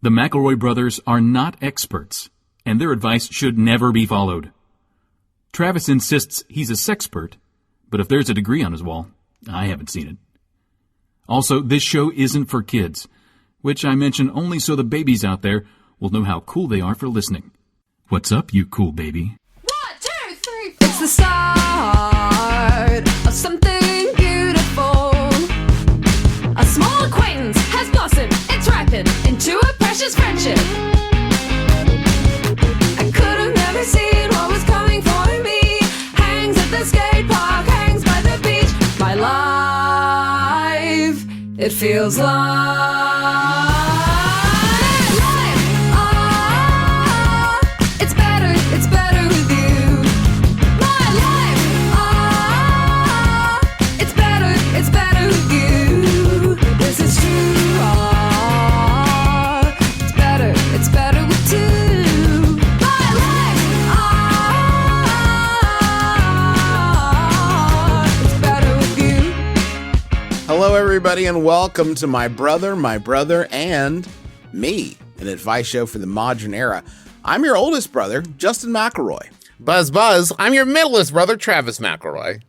The McElroy brothers are not experts, and their advice should never be followed. Travis insists he's a sexpert, but if there's a degree on his wall, I haven't seen it. Also, this show isn't for kids, which I mention only so the babies out there will know how cool they are for listening. What's up, you cool baby? 1, 2, 3, 4. It's the start of something beautiful. A small acquaintance has blossomed, it's ripened into a precious friendship. I could have never seen what was coming for me. Hangs at the skate park, hangs by the beach. My life, it feels like it's better with you. My life, it's better with you. This is true, it's better with two. My life, it's better with you. Hello, everybody, and welcome to My Brother, and Me, an advice show for the modern era. I'm your oldest brother, Justin McElroy. Buzz, I'm your middlest brother, Travis McElroy.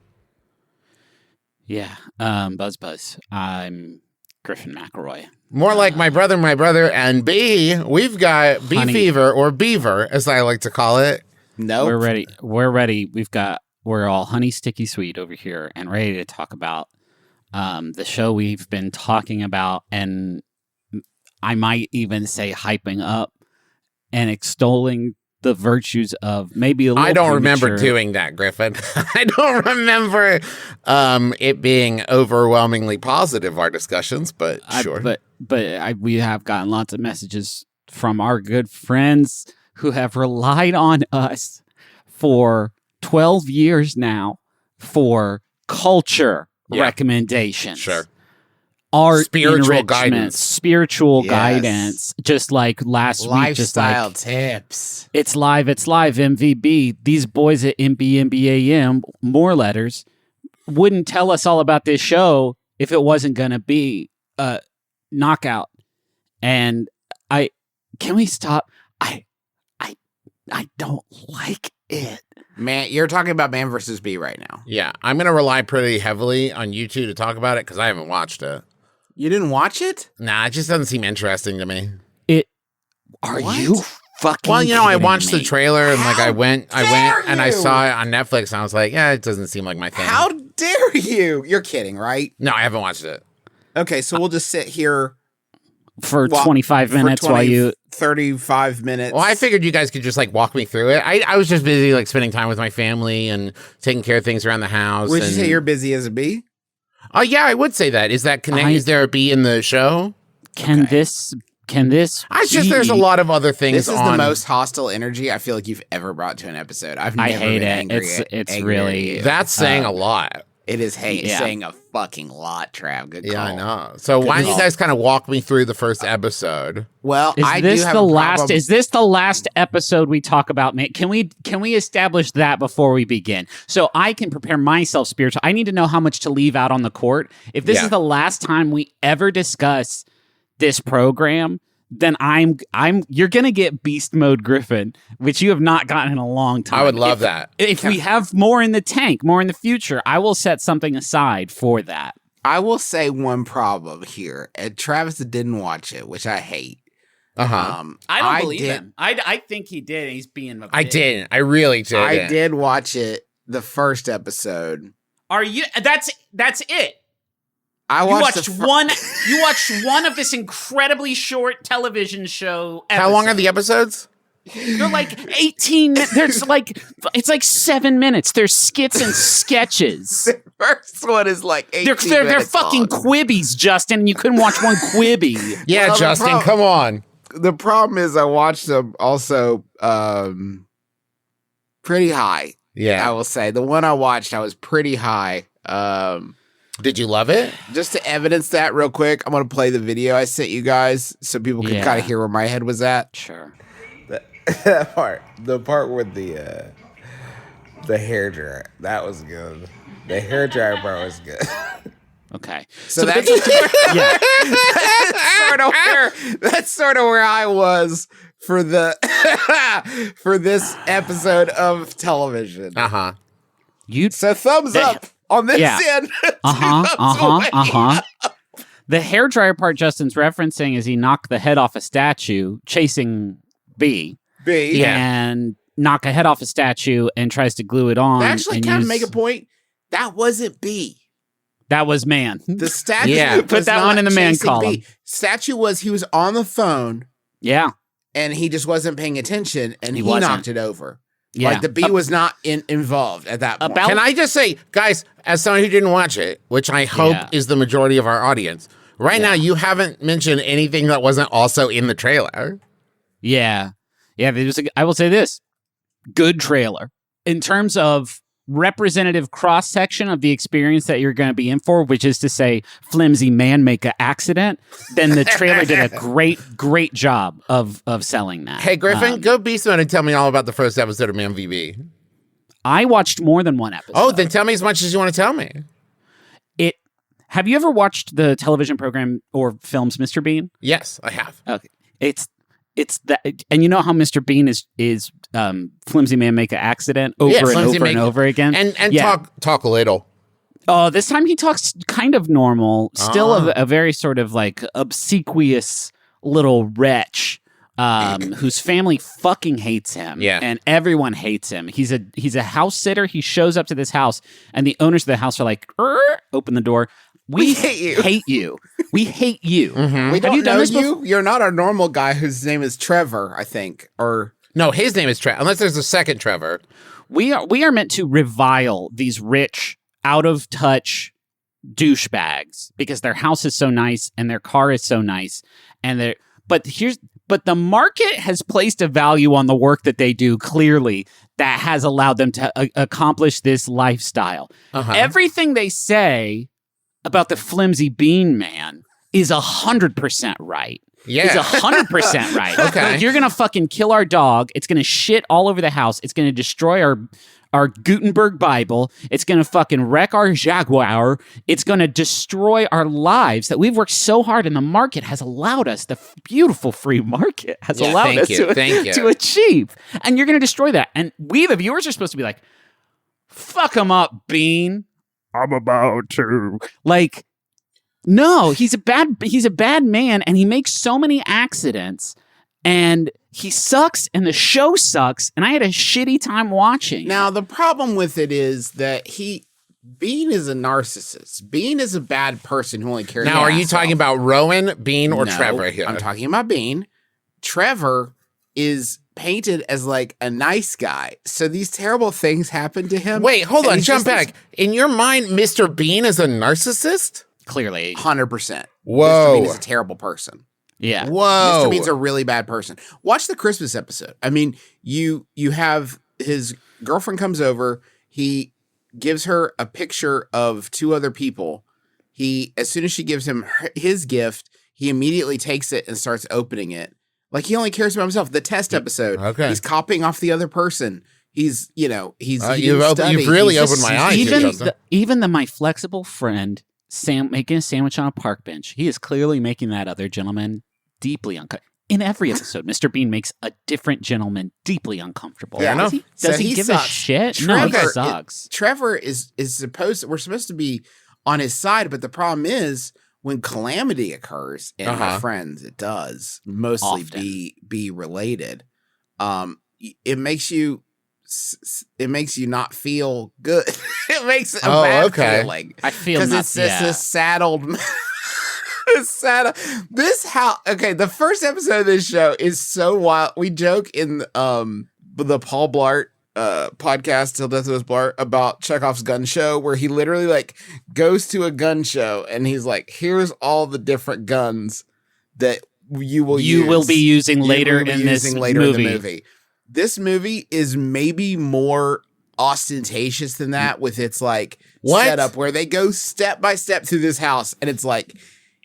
Yeah, Buzz. I'm Griffin McElroy. More like my brother, and B, we've got B Honey. Fever, or Beaver, as I like to call it. No, We're ready. We're all honey sticky sweet over here and ready to talk about the show we've been talking about, and I might even say hyping up and extolling the virtues of maybe a little I don't remember premature. doing that, Griffin. I don't remember it being overwhelmingly positive, our discussions, but sure. We have gotten lots of messages from our good friends who have relied on us for 12 years now for culture recommendations. Sure. Art Spiritual enrichment, guidance. spiritual Yes. guidance, just like last week. Just lifestyle like, tips. it's live, MVB. These boys at MBMBaM, more letters, wouldn't tell us all about this show if it wasn't going to be a knockout. And can we stop? I don't like it. Man, you're talking about Man vs. Bee right now. Yeah, I'm going to rely pretty heavily on you two to talk about it because I haven't watched it. You didn't watch it? Nah, it just doesn't seem interesting to me. Are What? you fucking Well, I kidding watched me? the trailer and I went and I you? saw it on Netflix and I was like, yeah, it doesn't seem like my thing. How dare you? You're kidding, right? No, I haven't watched it. Okay, so we'll just sit here for Well, 25 minutes for while you 35 minutes. Well, I figured you guys could just walk me through it. I was just busy spending time with my family and taking care of things around the house. Would you and, say you're busy as a bee? Oh yeah, I would say that. Is that connect? Is there a bee in the show? can this I just there's a be- lot of other things. This is on. the most hostile energy I feel like you've ever brought to an episode. I've I never hate been it. angry. It's angry really- at you. That's saying a lot. It is Yeah. saying a fucking lot, Trav. Good call. Yeah, I know. So why don't you call. guys kind of walk me through the first episode? Well, Is I this do have the a last? problem. Is this the last episode we talk about? Can we establish that before we begin, so I can prepare myself spiritually? I need to know how much to leave out on the court. If this Yeah. is the last time we ever discuss this program, then you're gonna get beast mode Griffin, which you have not gotten in a long time. I would love that. If we have more in the tank, more in the future, I will set something aside for that. I will say one problem here. And Travis didn't watch it, which I hate. Uh-huh. I don't believe did- him. I think he did. He's being a I bitch. didn't. I really did. I did watch it, the first episode. Are you? That's it. I You watched, watched one. You watched one of this incredibly short television show. How long are episodes. the episodes? They're like 18. There's it's 7 minutes. There's skits and sketches. The first one is like 18 They're minutes fucking long. quibbies, Justin. And you couldn't watch one quibby. Yeah, Well, the Justin, pro- come on. The problem is I watched them also pretty high. I Yeah. will say. The one I watched, I was pretty high. Did you love it? Just to evidence that real quick, I'm going to play the video I sent you guys so people can Yeah. kind of hear where my head was at. Sure. That part. The part with the hairdryer. That was good. The hairdryer part was good. Okay. So that's Yeah. that's sort of where I was for the for this episode of television. Uh-huh. So thumbs up on this end. The hairdryer part Justin's referencing is he knocked the head off a statue chasing B. And knock a head off a statue and tries to glue it on. Actually, kind of make a point. That wasn't B. That was man. The statue put that one in the man column. B. Statue was he was on the phone. Yeah. And he just wasn't paying attention and he knocked it over. Yeah. Like the B was not involved at that point. Can I just say, guys, as someone who didn't watch it, which I hope is the majority of our audience, right now you haven't mentioned anything that wasn't also in the trailer. Yeah. Yeah, I will say this. Good trailer. In terms of representative cross-section of the experience that you're going to be in for, which is to say, flimsy man make a accident, then the trailer did a great job of selling that. Hey, Griffin, go Beast Mode and tell me all about the first episode of MVB. I watched more than one episode. Oh, then tell me as much as you want to tell me. Have you ever watched the television program or films Mr. Bean? Yes, I have. Okay. It's that, and you know how Mr. Bean is flimsy man make an accident over and over again, and talk a little. Oh, this time he talks kind of normal, still a very sort of like obsequious little wretch whose family fucking hates him, and everyone hates him. He's a house sitter. He shows up to this house, and the owners of the house are like, open the door. We hate you. We hate you. Mm-hmm. We don't know you. You're not our normal guy whose name is Trevor, I think. Or no, his name is Trevor. Unless there's a second Trevor. We are meant to revile these rich, out of touch douchebags because their house is so nice and their car is so nice, but the market has placed a value on the work that they do. Clearly, that has allowed them to accomplish this lifestyle. Everything they say about the flimsy bean man is 100% right. Yeah. Is 100% right. Okay. Like, you're going to fucking kill our dog. It's going to shit all over the house. It's going to destroy our Gutenberg Bible. It's going to fucking wreck our Jaguar. It's going to destroy our lives that we've worked so hard, and the market has allowed us, the beautiful free market has allowed us to achieve. And you're going to destroy that. And we, the viewers, are supposed to be like, fuck him up, Bean. I'm about to. Like, no, he's a bad man, and he makes so many accidents, and he sucks, and the show sucks, and I had a shitty time watching. Now, the problem with it is that Bean is a narcissist. Bean is a bad person who only cares about Now, are you talking about Rowan, Bean, or No, Trevor here? I'm talking about Bean. Trevor is painted as like a nice guy. So these terrible things happen to him. Wait, hold on, jump back. In your mind, Mr. Bean is a narcissist? Clearly. 100%. Whoa. Mr. Bean is a terrible person. Yeah. Whoa. Mr. Bean's a really bad person. Watch the Christmas episode. I mean, you have his girlfriend comes over. He gives her a picture of two other people. As soon as she gives him his gift, he immediately takes it and starts opening it. Like, he only cares about himself. The test episode. Okay. He's copying off the other person. He's you've really opened my eyes. Even my flexible friend, Sam, making a sandwich on a park bench. He is clearly making that other gentleman deeply uncomfortable. In every episode, Mr. Bean makes a different gentleman deeply uncomfortable. Yeah, does he give a shit? No, he sucks. Trevor we're supposed to be on his side, but the problem is, when calamity occurs in our friends, it does mostly be related. It makes you not feel good. It makes a bad feeling. I feel because it's just a saddled. The first episode of this show is so wild. We joke in the Paul Blart podcast, Till Death Do Us Blart, about Chekhov's gun show, where he literally like goes to a gun show and he's like, here's all the different guns that you will be using later in the movie. This movie is maybe more ostentatious than that, with its like setup where they go step by step through this house, and it's like,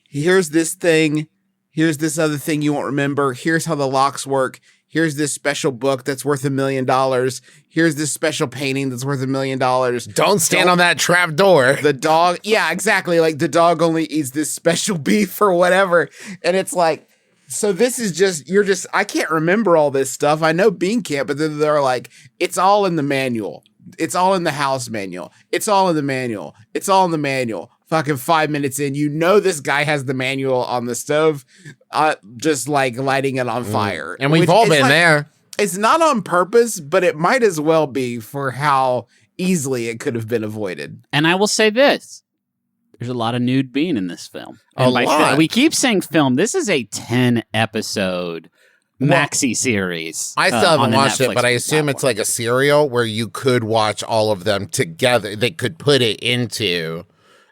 here's this thing, here's this other thing you won't remember, here's how the locks work, Here's this special book that's worth $1 million. Here's this special painting that's worth $1 million. Don't stand on that trap door. The dog, yeah, exactly. Like the dog only eats this special beef or whatever. And it's like, so this is just, I can't remember all this stuff. I know Bean can't, but then they're like, it's all in the manual. It's all in the house manual. It's all in the manual. It's all in the manual. Fucking 5 minutes in, you know this guy has the manual on the stove, just like lighting it on fire. And we've all been like, there. It's not on purpose, but it might as well be for how easily it could have been avoided. And I will say this. There's a lot of nude Bean in this film. A lot. We keep saying film. This is a 10-episode maxi series. I still haven't watched it, but I assume platform. it's like a serial where you could watch all of them together. They could put it into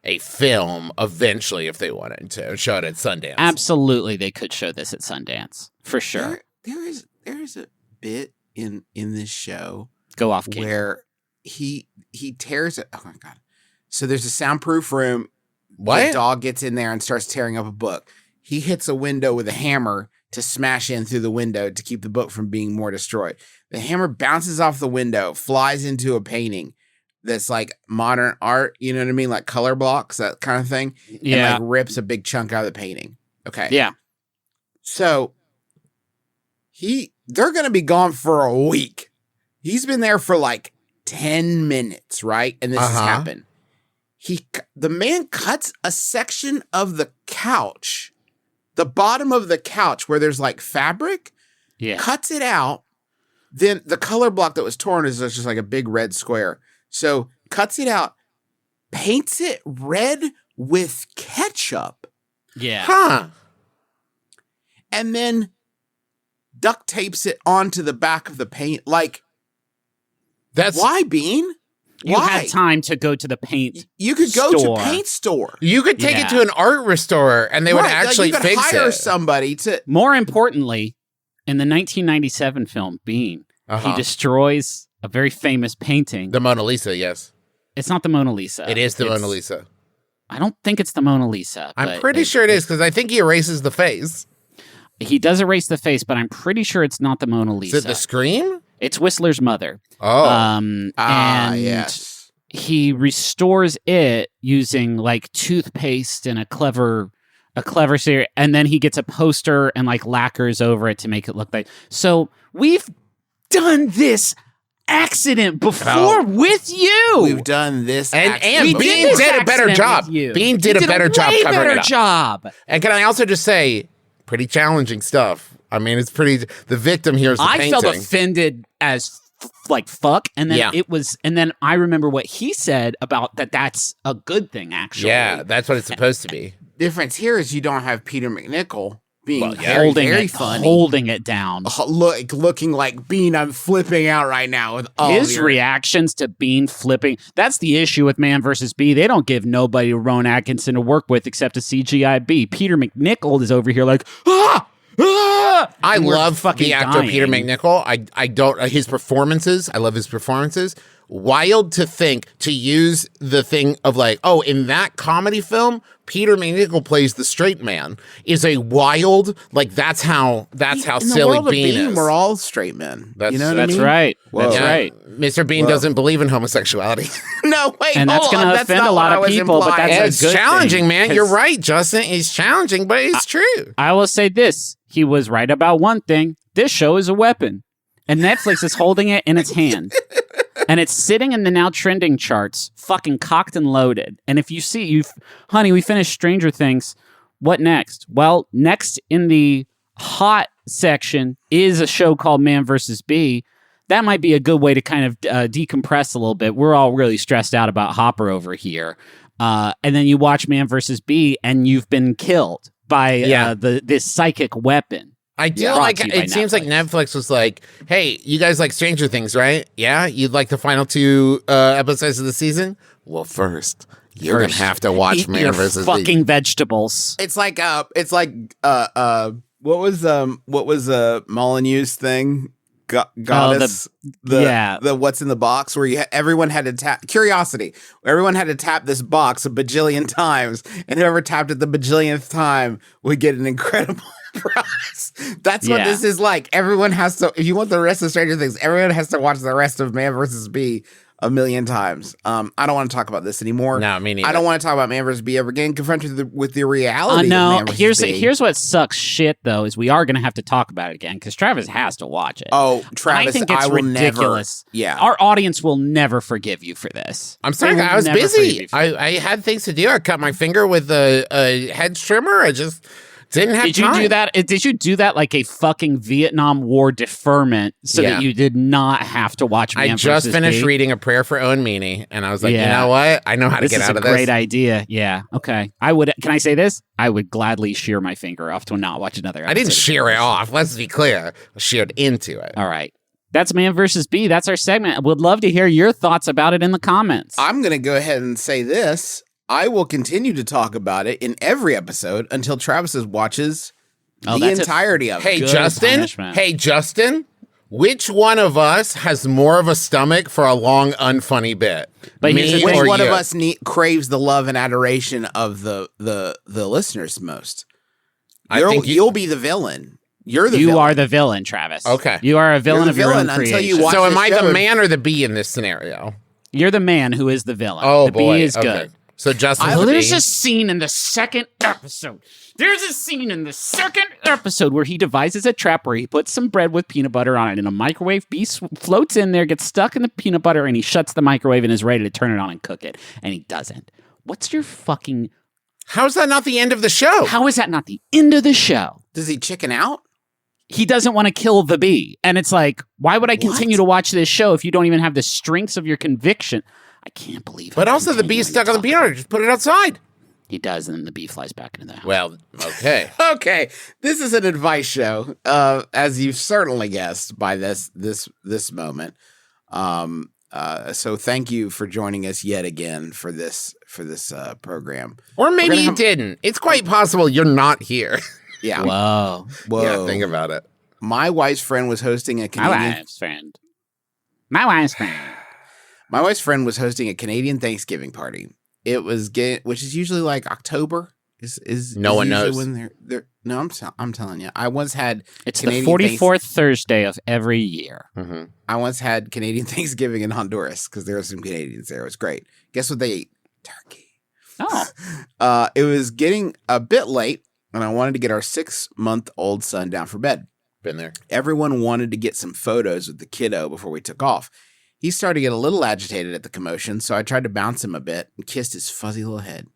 a film eventually if they wanted to show it at Sundance. Absolutely, they could show this at Sundance for sure. There is a bit in this show Go off, King. where he tears it. Oh my god! So there's a soundproof room. What? The dog gets in there and starts tearing up a book. He hits a window with a hammer to smash in through the window to keep the book from being more destroyed. The hammer bounces off the window, flies into a painting that's like modern art, you know what I mean? Like color blocks, that kind of thing. Yeah. And like rips a big chunk out of the painting. Okay. Yeah. So they're going to be gone for a week. He's been there for like 10 minutes, right? And this has happened. The man cuts a section of the couch, the bottom of the couch where there's like fabric, cuts it out. Then the color block that was torn is just like a big red square. So cuts it out, paints it red with ketchup. Yeah. Huh. And then duct tapes it onto the back of the paint. Like, why, Bean? You Why? had time to go to the paint. You could go store. to paint store. You could take it to an art restorer and they would actually you could fix hire it. somebody to. More importantly, in the 1997 film Bean, he destroys a very famous painting. The Mona Lisa, yes. It's not the Mona Lisa. It is the Mona Lisa. I don't think it's the Mona Lisa. I'm pretty sure it is because I think he erases the face. He does erase the face, but I'm pretty sure it's not the Mona Lisa. Is it the Scream? It's Whistler's mother. Oh. And yes. he restores it using like toothpaste and a clever series, and then he gets a poster and like lacquers over it to make it look like. So we've done this accident before with you. We've done this. And We Bean did a better accident job. with you. Bean did He a better job way covering better it up. job. And can I also just say, pretty challenging stuff. I mean, it's pretty. The victim here is the I painting. felt offended as like fuck, and then and then I remember what he said about that. That's a good thing, actually. Yeah, that's what it's supposed to be. Difference here is you don't have Peter McNichol being holding it down. Looking like Bean, I'm flipping out right now with all His reactions to Bean flipping. That's the issue with Man vs. Bee. They don't give nobody Rowan Atkinson to work with except a CGI Bee. Peter McNichol is over here like, I love the actor dying. Peter McNichol. I don't his performances. I love his performances. Wild to think to use the thing of like, oh, in that comedy film, Peter McNichol plays the straight man is a wild like that's how silly Bean is. We're all straight men. That's, you know what That's I mean? right. Whoa. That's right. Mr. Bean doesn't believe in homosexuality. No, wait, And that's hold gonna on. That's offend not a lot what of I was people, but implying. that's a It's good challenging, thing, man. 'cause- You're right, Justin. It's challenging, but it's true. I will say this. He was right about one thing. This show is a weapon. And Netflix is holding it in its hand. And it's sitting in the now trending charts, fucking cocked and loaded. And if you see, honey, we finished Stranger Things. What next? Well, next in the hot section is a show called Man vs. Bee. That might be a good way to kind of decompress a little bit. We're all really stressed out about Hopper over here. And then you watch Man vs. Bee and you've been killed by this psychic weapon. I feel like it seems like Netflix was like, hey, you guys like Stranger Things, right? Yeah? You'd like the final 2 episodes of the season? Well, first, you're going to have to watch Eat Man your vs. fucking vegetables. It's like what was Molyneux's thing? Goddess, the what's in the box where everyone had to tap Curiosity. Everyone had to tap this box a bajillion times, and whoever tapped it the bajillionth time would get an incredible Promise. That's what Yeah. this is like. Everyone has to, if you want the rest of Stranger Things, everyone has to watch the rest of Man vs. Bee a million times. I don't want to talk about this anymore. No, me neither. I don't want to talk about Man vs. Bee ever again. Confronted with the reality of no, Man vs. Bee. here's what sucks shit, though, is we are going to have to talk about it again, because Travis has to watch it. Oh, Travis, I think it's will ridiculous. never. Yeah. Our audience will never forgive you for this. I'm sorry, They will I was never forgive busy. you for I had things to do. I cut my finger with a head trimmer. I just didn't have Did you time. do that? Did you do that like a fucking Vietnam War deferment so Yeah. that you did not have to watch Man I just vs. finished Bee? reading A Prayer for Owen Meany, and I was like, you Yeah. know what? I know how to This get is out a of this. great idea. Yeah. Okay. I would. Can I say this? I would gladly shear my finger off to not watch another episode. I didn't shear it off. Let's be clear. I sheared into it. All right. That's Man vs. Bee. That's our segment. Would love to hear your thoughts about it in the comments. I'm going to go ahead and say this. I will continue to talk about it in every episode until Travis watches the that's entirety of it. Hey, Good Justin. punishment. Hey, Justin. Which one of us has more of a stomach for a long, unfunny bit? But here's the Me thing. or Which one you? of us craves the love and adoration of the listeners most? I think You'll be the villain. You're the You villain. are the villain, Travis. Okay. You are a villain the of your own villain until you creation. watch So am the I show. the man or the bee in this scenario? You're the man who is the villain. Oh, the boy. bee is Okay. good. So Justin's Oh, the there's bee. a scene in the second episode. There's a scene in the second episode where he devises a trap where he puts some bread with peanut butter on it in a microwave. Bee floats in there, gets stuck in the peanut butter, and he shuts the microwave and is ready to turn it on and cook it. And he doesn't. What's your fucking... How's that not the end of the show? How is that not the end of the show? Does he chicken out? He doesn't want to kill the bee. And it's like, why would I continue to watch this show if you don't even have the strengths of your conviction? I can't believe it. But also the bee's stuck on the peanut butter. Just put it outside. He does, and then the bee flies back into the house. Well, okay. Okay, this is an advice show, as you've certainly guessed by this moment. So thank you for joining us yet again for this program. Or maybe gonna you have- didn't. It's quite possible you're not here. Yeah. Whoa. Whoa. Yeah, think about it. My wife's friend was hosting a My Canadian. wife's friend. My wife's friend. My wife's friend was hosting a Canadian Thanksgiving party. It was which is usually like October. Is No one usually knows. when they're. No, I'm telling you. I once had It's Canadian the 44th Thursday of every year. Mm-hmm. I once had Canadian Thanksgiving in Honduras because there were some Canadians there. It was great. Guess what they ate? Turkey. Oh. It was getting a bit late, and I wanted to get our 6-month-old son down for bed. Been there. Everyone wanted to get some photos with the kiddo before we took off. He started to get a little agitated at the commotion, so I tried to bounce him a bit and kissed his fuzzy little head.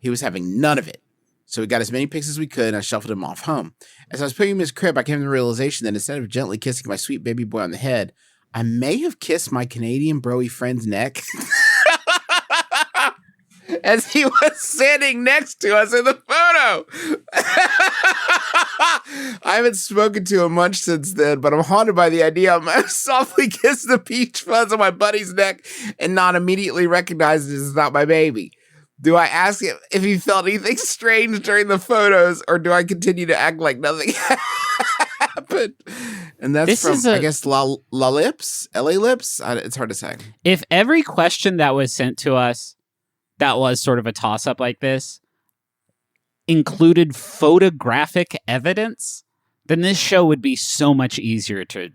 He was having none of it. So we got as many pics as we could, and I shuffled him off home. As I was putting him in his crib, I came to the realization that instead of gently kissing my sweet baby boy on the head, I may have kissed my Canadian broy friend's neck as he was standing next to us in the photo. I haven't spoken to him much since then, but I'm haunted by the idea I might have softly kissed the peach fuzz on my buddy's neck and not immediately recognized it as not my baby. Do I ask him if he felt anything strange during the photos, or do I continue to act like nothing happened? And that's This from, is I guess, La Lips? LA Lips? It's hard to say. If every question that was sent to us that was sort of a toss-up like this included photographic evidence, then this show would be so much easier to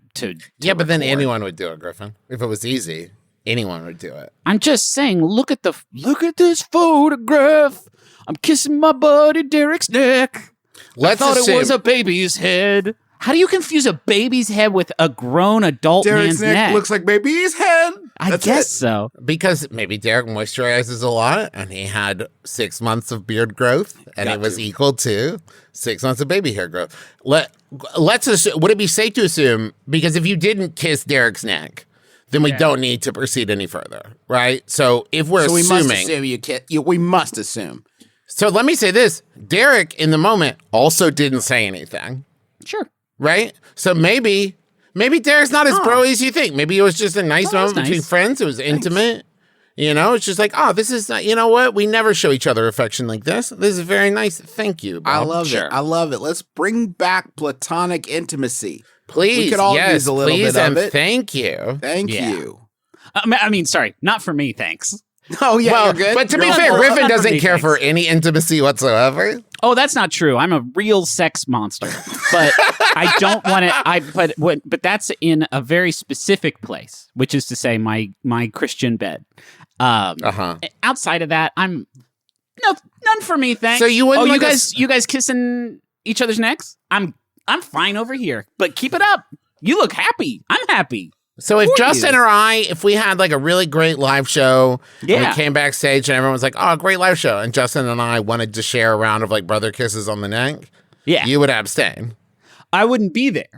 Yeah, but then record. anyone would do it, Griffin. If it was easy, anyone would do it. I'm just saying, look at this photograph. I'm kissing my buddy Derek's neck. Let's I thought assume, it was a baby's head. How do you confuse a baby's head with a grown adult Derek's man's neck? looks like baby's head. I That's guess it. so. because maybe Derek moisturizes a lot, and he had 6 months of beard growth, and Got it was to. equal to 6 months of baby hair growth. Let's assume, would it be safe to assume, because if you didn't kiss Derek's neck, then we don't need to proceed any further, right? So if we're So we assuming, must assume we must assume. so let me say this: Derek, in the moment, also didn't say anything, Sure. right? So maybe Derek's not as bro-y as you think. Maybe it was just a nice moment nice. between friends. It was intimate. You know, it's just like, oh, this is, you know what? We never show each other affection like this. This is very nice. Thank you, Bob. I love it. I love it. Let's bring back platonic intimacy. Please, We could all yes, use a little please, bit of and it. thank you. Thank Yeah. you. I mean, sorry, not for me, thanks. Oh yeah, Well, you're good. but to be You're fair, all- Griffin not for doesn't me, care for any intimacy whatsoever. Oh, that's not true. I'm a real sex monster, but I don't want it. But that's in a very specific place, which is to say, my Christian bed. Outside of that, I'm none for me. Thanks. So you wouldn't you like guys kissing each other's necks? I'm fine over here, but keep it up. You look happy. I'm happy. So if For Justin you. or if we had like a really great live show, and Yeah. we came backstage and everyone was like, "Oh, great live show," and Justin and I wanted to share a round of like brother kisses on the neck, Yeah, you would abstain. I wouldn't be there.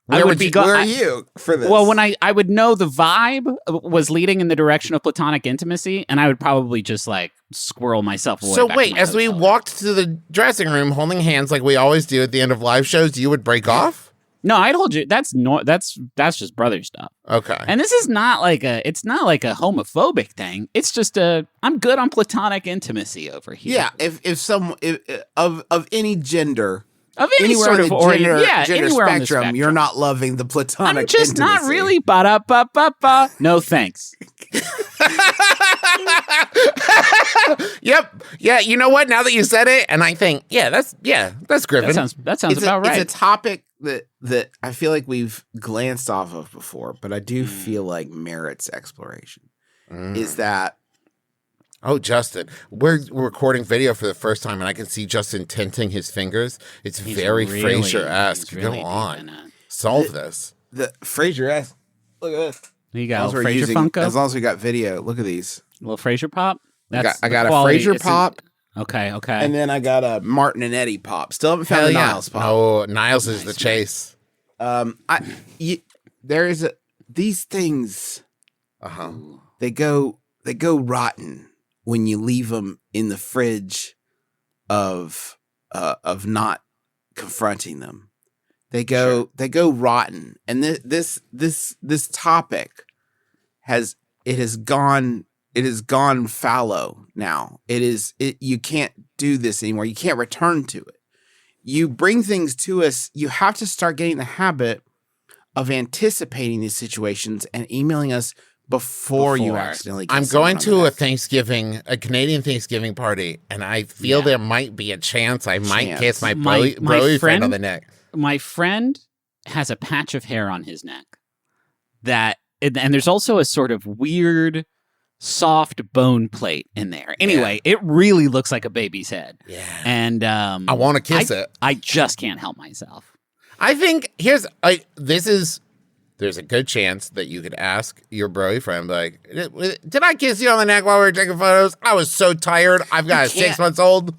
Where would you- Where are you for this? Well, when I would know the vibe was leading in the direction of platonic intimacy, and I would probably just like squirrel myself away. So back wait, to my as we hotel. walked to the dressing room holding hands like we always do at the end of live shows, you would break off? No, I told you that's just brother stuff. Okay. And this is not like a homophobic thing. It's just I'm good on platonic intimacy over here. yeah, if of any gender, Of any anywhere sort on of the orient, gender anywhere on the spectrum, you're not loving the platonic. I'm just not intimacy. really ba-da-ba-ba-ba. No thanks. Yep. Yeah, you know what? Now that you said it, and I think, that's Griffin. That sounds about right. It's a topic that I feel like we've glanced off of before, but I do feel like merits exploration. Is that Oh, Justin, we're recording video for the first time, and I can see Justin tinting his fingers. It's He's very really- Frasier-esque. he's really Go deep on. in it. Solve this. the Frasier ass? Look at this. You As got long a as we're Frasier using- Funko, as long as we got video, look at these. little Frasier pop. I That's got the a quality. Frasier It's pop, Okay. and then I got a Martin and Eddie pop. Still haven't found Hell the yeah. Niles pop. Oh, Niles is the chase. These things Uh-huh. they go rotten when you leave them in the fridge of not confronting them. They go rotten, and this topic has gone fallow now. You can't do this anymore. You can't return to it. You bring things to us. You have to start getting the habit of anticipating these situations and emailing us before you accidentally kiss I'm someone going on to the a neck. a Canadian Thanksgiving party, and I feel there might be a chance I might Chance. kiss my My broy friend on friend- the neck. My friend has a patch of hair on his neck and there's also a sort of weird soft bone plate in there. Anyway, it really looks like a baby's head. Yeah. And I want to kiss it. I just can't help myself. I think there's a good chance that you could ask your boyfriend, like, did I kiss you on the neck while we were taking photos? I was so tired. I've got a can't. 6-month-old.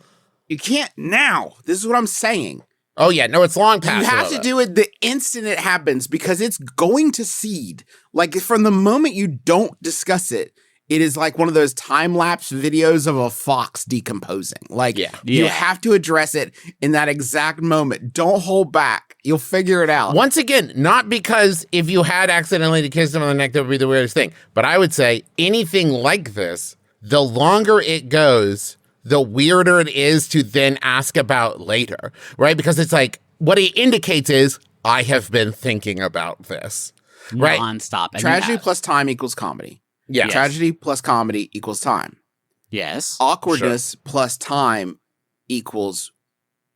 You can't now. This is what I'm saying. Oh, yeah. No, it's long past. You have to do it the instant it happens because it's going to seed. Like from the moment you don't discuss it, it is like one of those time-lapse videos of a fox decomposing. Like you Yeah. have to address it in that exact moment. Don't hold back. You'll figure it out. Once again, not because if you had accidentally to kiss him on the neck, that would be the weirdest thing. But I would say anything like this, the longer it goes, the weirder it is to then ask about later, right? Because it's like, what it indicates is, I have been thinking about this, right? Nonstop. And Tragedy plus time equals comedy. Yeah. Yes. Tragedy plus comedy equals time. Yes. Awkwardness plus time equals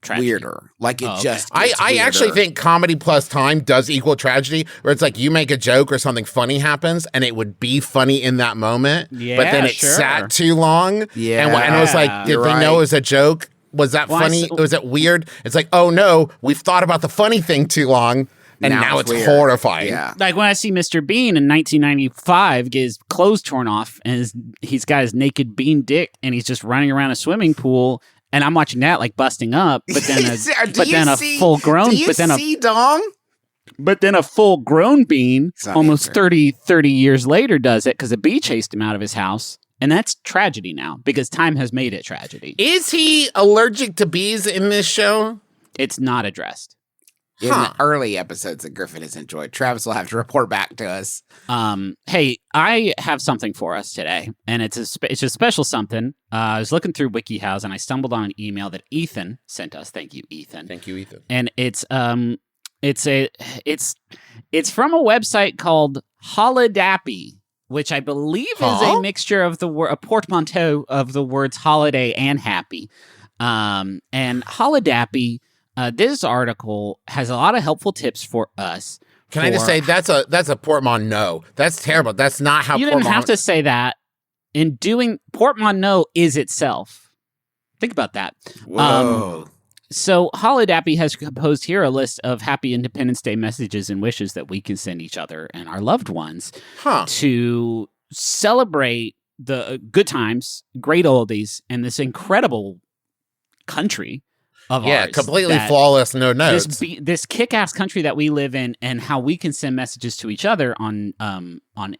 Tragedy. weirder. Like it Oh, okay. just I gets actually weirder. think comedy plus time does equal tragedy, where it's like you make a joke or something funny happens and it would be funny in that moment, but then Yeah, it sure. sat too long. Yeah. And it was like, did You're they know right. it was a joke? Was that Well, funny? Was it weird? It's like, oh no, we've thought about the funny thing too long, and now it's weird. horrifying. Yeah. Like when I see Mr. Bean in 1995 get his clothes torn off and he's got his naked bean dick and he's just running around a swimming pool and I'm watching that like busting up, but then a full grown, Do you see Dong? but then a full grown Bean It's not almost answering. 30 years later does it because a bee chased him out of his house. And that's tragedy now because time has made it tragedy. Is he allergic to bees in this show? It's not addressed. In the early episodes that Griffin has enjoyed. Travis will have to report back to us. Hey, I have something for us today, and it's a special something. I was looking through WikiHows, and I stumbled on an email that Ethan sent us. Thank you, Ethan. Thank you, Ethan. And it's from a website called Holodappy. which I believe is Huh? a mixture of a portmanteau of the words holiday and happy. And Holidappy, this article has a lot of helpful tips for us. Can I just say that's a portmanteau? That's terrible. That's not how You didn't have to say that. In doing portmanteau is itself. Think about that. Whoa. So Holidappy has composed here a list of happy Independence Day messages and wishes that we can send each other and our loved ones to celebrate the good times, great oldies, and this incredible country of ours. Completely flawless, no notes. This kick-ass country that we live in, and how we can send messages to each other on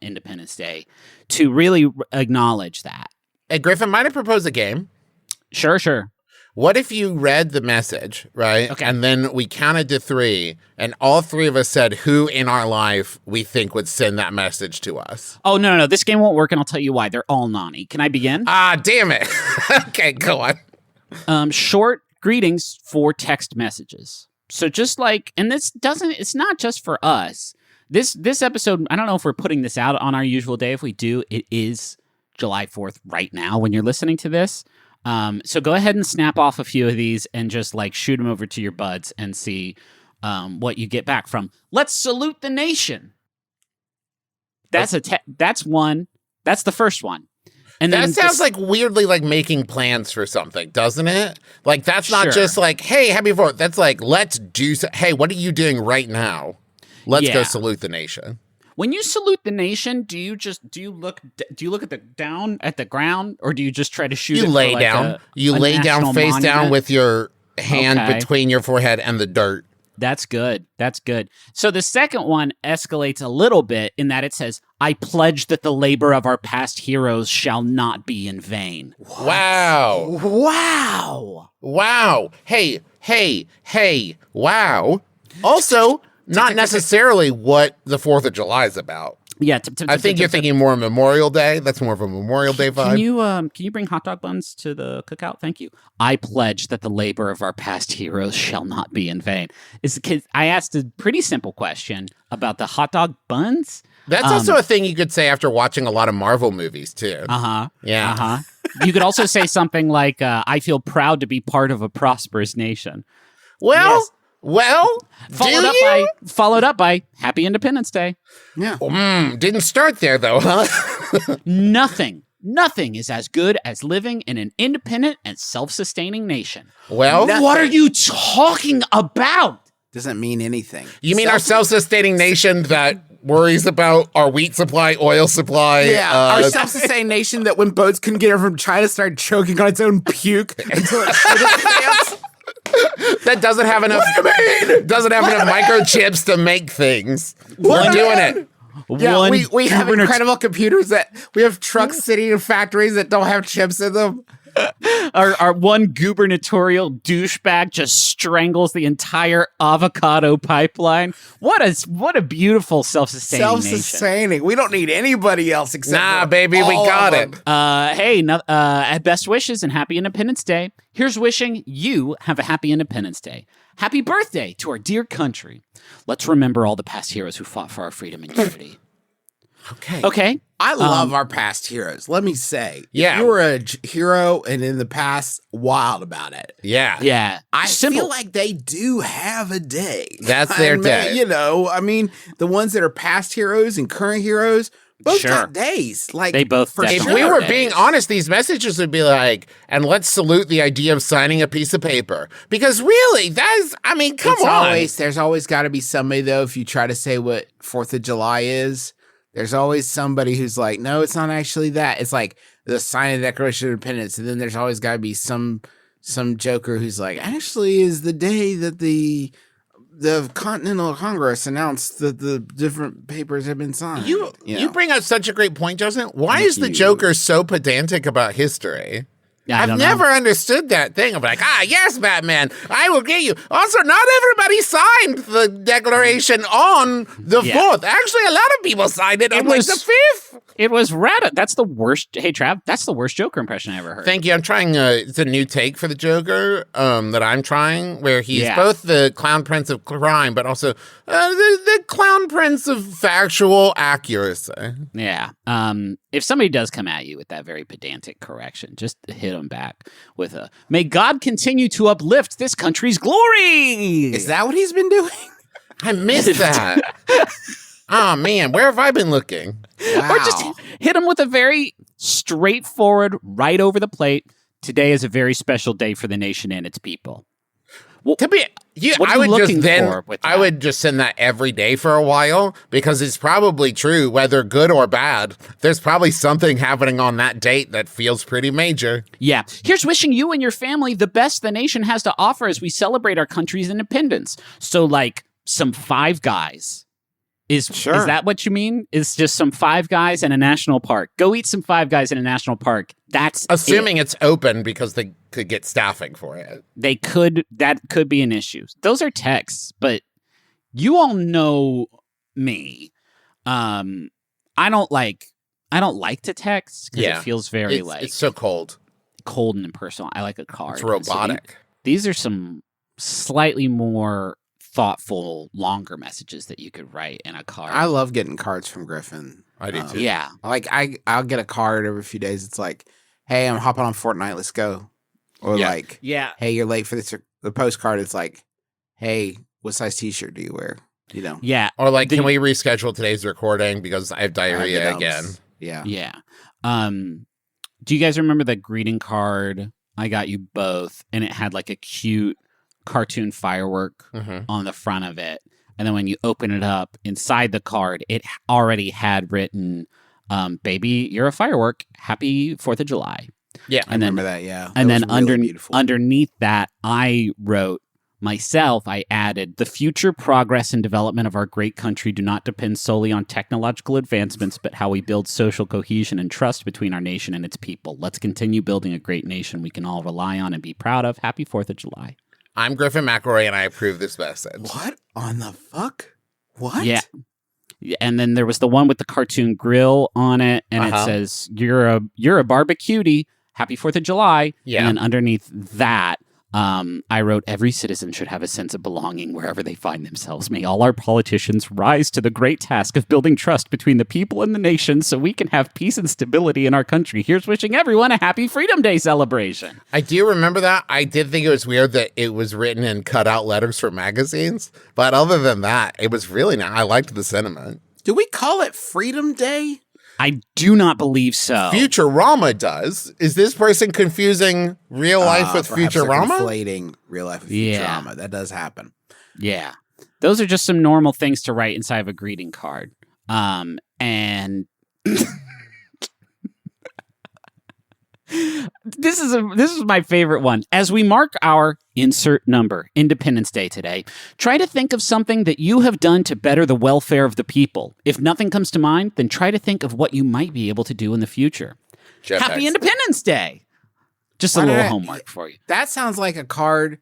Independence Day to really acknowledge that. Hey, Griffin, might I propose a game? Sure. What if you read the message, right? Okay. And then we counted to 3, and all 3 of us said who in our life we think would send that message to us. Oh, no. This game won't work, and I'll tell you why. They're all Nani. Can I begin? Ah, damn it. Okay, go on. Short greetings for text messages. So just like, and it's not just for us. This episode, I don't know if we're putting this out on our usual day. If we do, it is July 4th right now when you're listening to this. So go ahead and snap off a few of these and just like shoot them over to your buds and see what you get back from. Let's salute the nation. That's one. That's the first one. And that then sounds like weirdly like making plans for something, doesn't it? Like that's not Sure. just like, hey, happy 4th. That's like, let's do hey, what are you doing right now? Let's go Yeah. salute the nation. When you salute the nation, do you look at the down at the ground, or do you just try to shoot? You it lay for like down. You a lay down national face down monument? with your hand Okay. between your forehead and the dirt. That's good. So the second one escalates a little bit in that it says, "I pledge that the labor of our past heroes shall not be in vain." Wow. Wow. Hey. Wow. Also, not necessarily what the 4th of July is about. Yeah, I think you're thinking more Memorial Day. That's more of a Memorial Day vibe. Can you bring hot dog buns to the cookout? Thank you. I pledge that the labor of our past heroes shall not be in vain. I asked a pretty simple question about the hot dog buns. That's also a thing you could say after watching a lot of Marvel movies, too. Yeah. You could also say something like, "I feel proud to be part of a prosperous nation." Well, Yes. Followed up by Happy Independence Day. Yeah. Didn't start there, though, huh? Nothing is as good as living in an independent and self-sustaining nation. Well, What are you talking about? Doesn't mean anything. you mean our self-sustaining nation that worries about our wheat supply, oil supply? Yeah, our self-sustaining nation that when boats couldn't get it from China started choking on its own puke until it shit its pants. that doesn't have enough microchips to make things. We're doing it. Yeah, we have incredible computers we have trucks sitting in factories that don't have chips in them. Our one gubernatorial douchebag just strangles the entire avocado pipeline. What a beautiful self-sustaining nation. Self-sustaining. We don't need anybody else except for Baby, we all got of it. them. Best wishes and Happy Independence Day. Here's wishing you have a Happy Independence Day. Happy birthday to our dear country. Let's remember all the past heroes who fought for our freedom and unity. Okay. I love our past heroes. Let me say, Yeah. if you were a hero and in the past, wild about it. Yeah. Yeah. I feel like they do have a day. That's their day. You know, I mean, the ones that are past heroes and current heroes both Sure. got days. Like They both for definitely If sure. we were days. being honest, these messages would be like, and let's salute the idea of signing a piece of paper. Because really, come on. There's always got to be somebody, though, if you try to say what 4th of July is, there's always somebody who's like, no, it's not actually that. It's like the sign of the Declaration of Independence. And then there's always got to be some joker who's like, actually is the day that the Continental Congress announced that the different papers have been signed. You bring up such a great point, Justin. Why Thank is the you. Joker so pedantic about history? Yeah, I I've don't never know. understood that thing of like, yes, Batman, I will get you. Also, not everybody signed the declaration on the 4th. Actually, a lot of people signed it on like the 5th. It was That's the worst. Hey, Trav, that's the worst Joker impression I ever heard. Thank you. I'm trying, it's a new take for the Joker that I'm trying, where he's both the clown prince of crime, but also the clown prince of factual accuracy. Yeah. If somebody does come at you with that very pedantic correction, just hit them back with a, may God continue to uplift this country's glory. Is that what he's been doing? I missed that. Oh, man, where have I been looking? Wow. Or just hit them with a very straightforward, right over the plate. Today is a very special day for the nation and its people. To be, What are I you would just looking then for with I that? would just send that every day for a while because it's probably true, whether good or bad. There's probably something happening on that date that feels pretty major. Yeah. Here's wishing you and your family the best the nation has to offer as we celebrate our country's independence. So, like, some Five Guys. Is that what you mean? Is just some Five Guys in a national park. Go eat some Five Guys in a national park. That's Assuming it's open because they could get staffing for it. That could be an issue. Those are texts, but you all know me. I don't like to text because it feels very it's so cold. cold and impersonal. I like a card. It's robotic. So these are some slightly more thoughtful, longer messages that you could write in a card. I love getting cards from Griffin. I do too. Yeah. Like I'll get a card every few days. It's like, hey, I'm hopping on Fortnite. Let's go. Or like, hey, you're late for this. The postcard is like, hey, what size T-shirt do you wear? You know. Yeah. Or like, can we reschedule today's recording because I have diarrhea again? Yeah. Yeah. Do you guys remember the greeting card I got you both? And it had like a cute cartoon firework on the front of it. And then when you open it up inside the card, it already had written, baby, you're a firework. Happy 4th of July. Yeah. I remember that. Yeah. And That then was really beautiful. underneath that, I wrote myself, I added, the future progress and development of our great country do not depend solely on technological advancements, but how we build social cohesion and trust between our nation and its people. Let's continue building a great nation we can all rely on and be proud of. Happy 4th of July. I'm Griffin McElroy, and I approve this message. What on the fuck? What? Yeah. And then there was the one with the cartoon grill on it, and it says, you're a barbecutie. Happy 4th of July. Yeah. And then underneath that, I wrote, every citizen should have a sense of belonging wherever they find themselves. May all our politicians rise to the great task of building trust between the people and the nation so we can have peace and stability in our country. Here's wishing everyone a happy Freedom Day celebration. I do remember that. I did think it was weird that it was written in cutout letters for magazines. But other than that, it was really nice. I liked the sentiment. Do we call it Freedom Day? I do not believe so. Futurama does. Is this person confusing real life with Perhaps they're Futurama? conflating real life with Futurama. That does happen. Yeah. Those are just some normal things to write inside of a greeting card. And this is my favorite one. As we mark our insert number, Independence Day today, try to think of something that you have done to better the welfare of the people. If nothing comes to mind, then try to think of what you might be able to do in the future. Happy Independence Day! Just a little homework for you. That sounds like a card.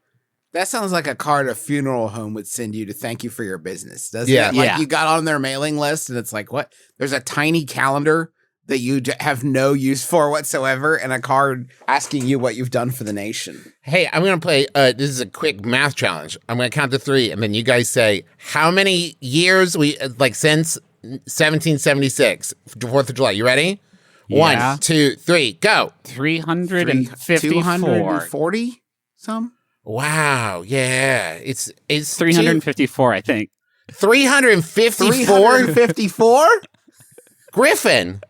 That sounds like a card a funeral home would send you to thank you for your business, doesn't it? Like you got on their mailing list and it's like, what? There's a tiny calendar that you have no use for whatsoever and a card asking you what you've done for the nation. Hey, I'm going to play, this is a quick math challenge. I'm going to count to 3, and then you guys say how many years since 1776, 4th of July. You ready? Yeah. 1, 2, 3, go. 354. 240 some? Wow, yeah. It's 354, I think. 354? 354? Griffin.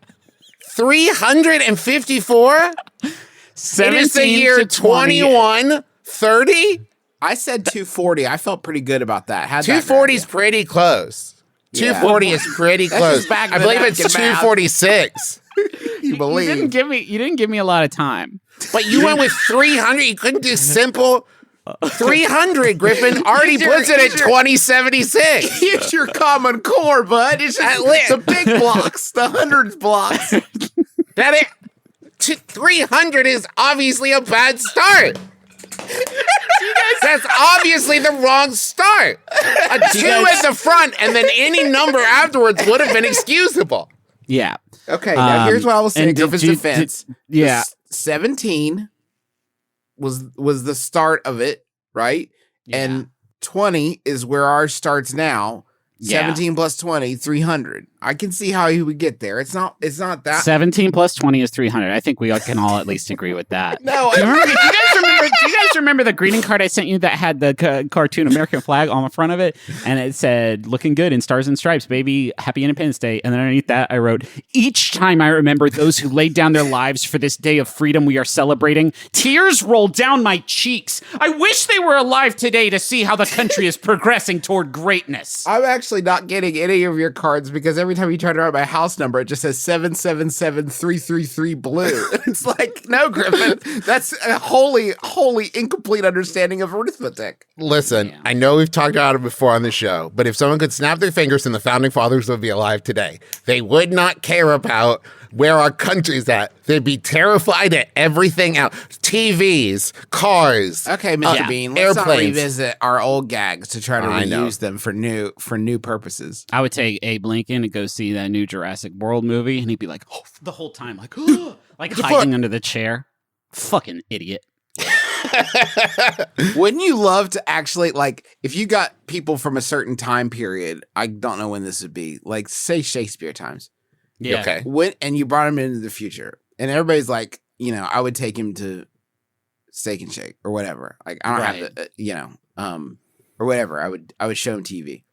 354? It is the year 2130? I said 240. I felt pretty good about that. 240 is pretty close. Yeah. 240 is pretty close. back I the believe it's napkin math. 246. You believe? You didn't give me a lot of time. But you went with 300. You couldn't do simple 300, Griffin. Already puts it at 2076. Here's your common core, bud. It's just the big blocks, the hundreds blocks. That it. 300 is obviously a bad start. That's obviously the wrong start. A 2 at the front and then any number afterwards would have been excusable. Yeah. Okay, now here's what I will say in and Griffin's defense. Yeah. 17 was the start of it, right? Yeah. And 20 is where ours starts now. Yeah. 17 plus 20, 300. I can see how he would get there. It's not that. 17 plus 20 is 300. I think we can all at least agree with that. No, Do you guys remember the greeting card I sent you that had the cartoon American flag on the front of it? And it said, looking good in stars and stripes, baby, happy Independence Day. And then underneath that, I wrote, each time I remember those who laid down their lives for this day of freedom we are celebrating, tears roll down my cheeks. I wish they were alive today to see how the country is progressing toward greatness. I'm actually not getting any of your cards because every time you try to write my house number, it just says 777333 blue. It's like, no, Griffin, that's a wholly incomplete understanding of arithmetic. Listen, I know we've talked about it before on the show, but if someone could snap their fingers and the founding fathers would be alive today, they would not care about where our country's at. They'd be terrified at everything else. TVs, cars. Okay, Mr. Bean, let's not airplanes. revisit our old gags to try to I know. reuse them for new purposes. I would take Abe Lincoln to go see that new Jurassic World movie, and he'd be like, the whole time, like, like hiding under the chair. Fucking idiot. Wouldn't you love to actually, like, if you got people from a certain time period, I don't know when this would be, like, say Shakespeare times. Yeah. Okay. And you brought him into the future, and everybody's like, I would take him to Steak and Shake or whatever. Like, I don't have to, or whatever. I would show him TV.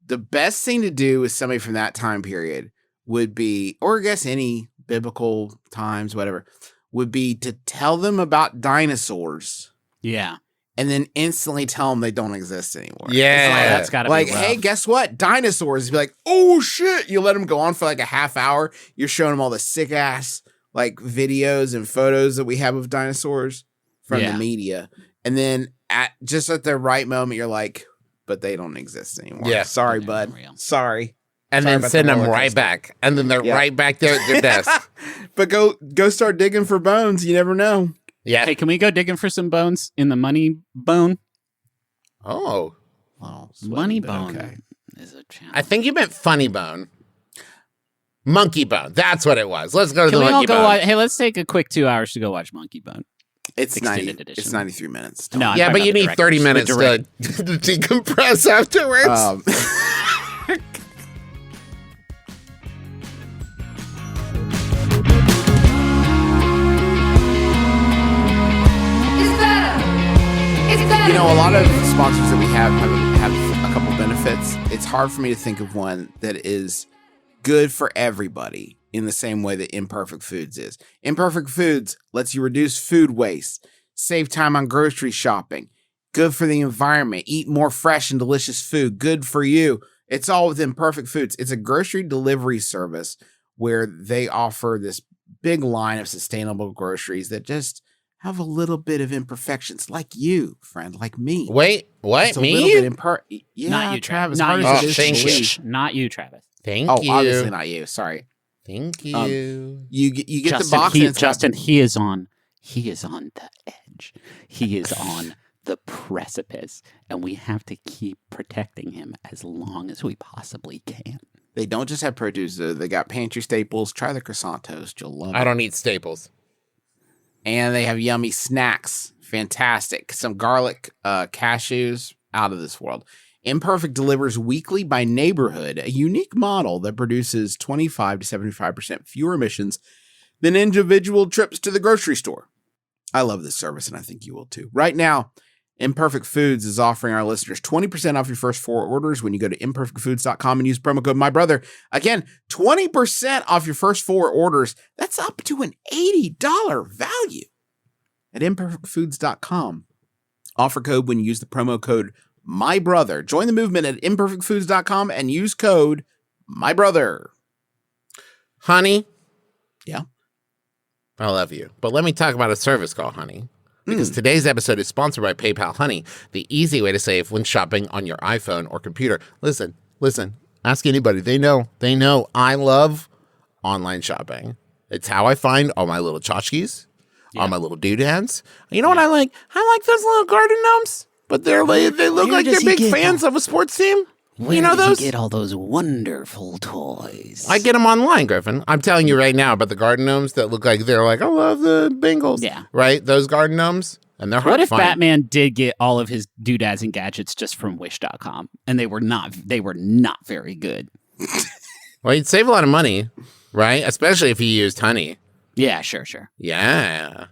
The best thing to do with somebody from that time period would be, or I guess any biblical times, whatever, would be to tell them about dinosaurs. Yeah. And then instantly tell them they don't exist anymore. Yeah. That's gotta Like, be rough. hey, guess what? Dinosaurs. Be like, oh shit. You let them go on for like a half hour. You're showing them all the sick ass like videos and photos that we have of dinosaurs from the media. And then at the right moment, you're like, but they don't exist anymore. Yeah. Sorry, They're bud. real. Sorry. And Sorry then about send the them roller right coaster. back. And then they're right back there at their desk. But go start digging for bones. You never know. Yeah. Hey, can we go digging for some bones in the money bone? Oh. Oh, Money bone Okay. is a challenge. I think you meant funny bone. Monkey bone. That's what it was. Let's go to Can the we all monkey go bone. watch? Hey, let's take a quick 2 hours to go watch Monkey Bone. It's Extended 90. edition. It's 93 minutes. No, I'm Yeah, talking but you about the need 30 director's- minutes the to, direct- to decompress afterwards. It's better. It's better. A lot of sponsors that we have a couple benefits. It's hard for me to think of one that is good for everybody in the same way that Imperfect Foods is. Imperfect Foods lets you reduce food waste, save time on grocery shopping, good for the environment, eat more fresh and delicious food, good for you. It's all with Imperfect Foods. It's a grocery delivery service where they offer this big line of sustainable groceries that just have a little bit of imperfections, like you, friend, like me. Wait, what? It's a little Me? bit yeah, Not you, Travis. Not hard you. as Oh, it is to thank you. believe. Not you, Travis. Thank Oh, you. obviously not you. Sorry. Thank you. You get Justin, the box. and it's got- Justin, he is on the edge. He is on the precipice, and we have to keep protecting him as long as we possibly can. They don't just have produce. They got pantry staples. Try the croissant toast. You'll love it. I don't eat staples. And they have yummy snacks. Fantastic. Some garlic cashews. Out of this world. Imperfect delivers weekly by neighborhood, a unique model that produces 25 to 75% fewer emissions than individual trips to the grocery store. I love this service, and I think you will too. Right now, Imperfect Foods is offering our listeners 20% off your first 4 orders when you go to imperfectfoods.com and use promo code MyBrother. Again, 20% off your first 4 orders. That's up to an $80 value at imperfectfoods.com. Offer code when you use the promo code MyBrother. Join the movement at imperfectfoods.com and use code MyBrother. Honey, Yeah. I love you. But let me talk about a service call, Honey. Because today's episode is sponsored by PayPal Honey, the easy way to save when shopping on your iPhone or computer. Listen, ask anybody. They know I love online shopping. It's how I find all my little tchotchkes, all my little doodads. You know what I like? I like those little garden gnomes, but they look like they're big fans of a sports team. You know those? You get all those wonderful toys. I get them online, Griffin. I'm telling you right now about the garden gnomes that look like they're like, I love the Bengals. Yeah. Right? Those garden gnomes. And they're hard What to if find. Batman did get all of his doodads and gadgets just from Wish.com, and they were not very good? Well, you'd save a lot of money, right? Especially if you used Honey. Yeah, sure. Yeah,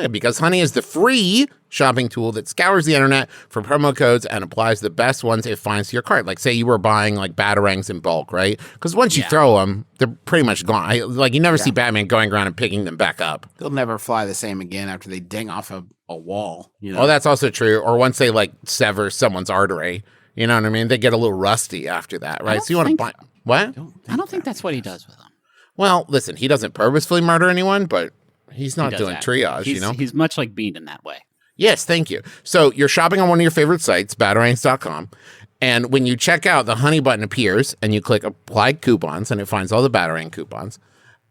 because Honey is the free shopping tool that scours the internet for promo codes and applies the best ones it finds to your cart. Like, say you were buying like Batarangs in bulk, right? Because once you throw them, they're pretty much gone. You never see Batman going around and picking them back up. They'll never fly the same again after they ding off a wall. You know? Oh, that's also true. Or once they like sever someone's artery, you know what I mean? They get a little rusty after that, right? So you want to buy what? I don't think that's what he does with them. Well, listen, he doesn't purposefully murder anyone, but he's not doing triage, you know? He's much like Bean in that way. Yes, thank you. So you're shopping on one of your favorite sites, batarangs.com, and when you check out, the Honey button appears, and you click Apply Coupons, and it finds all the Batarang coupons.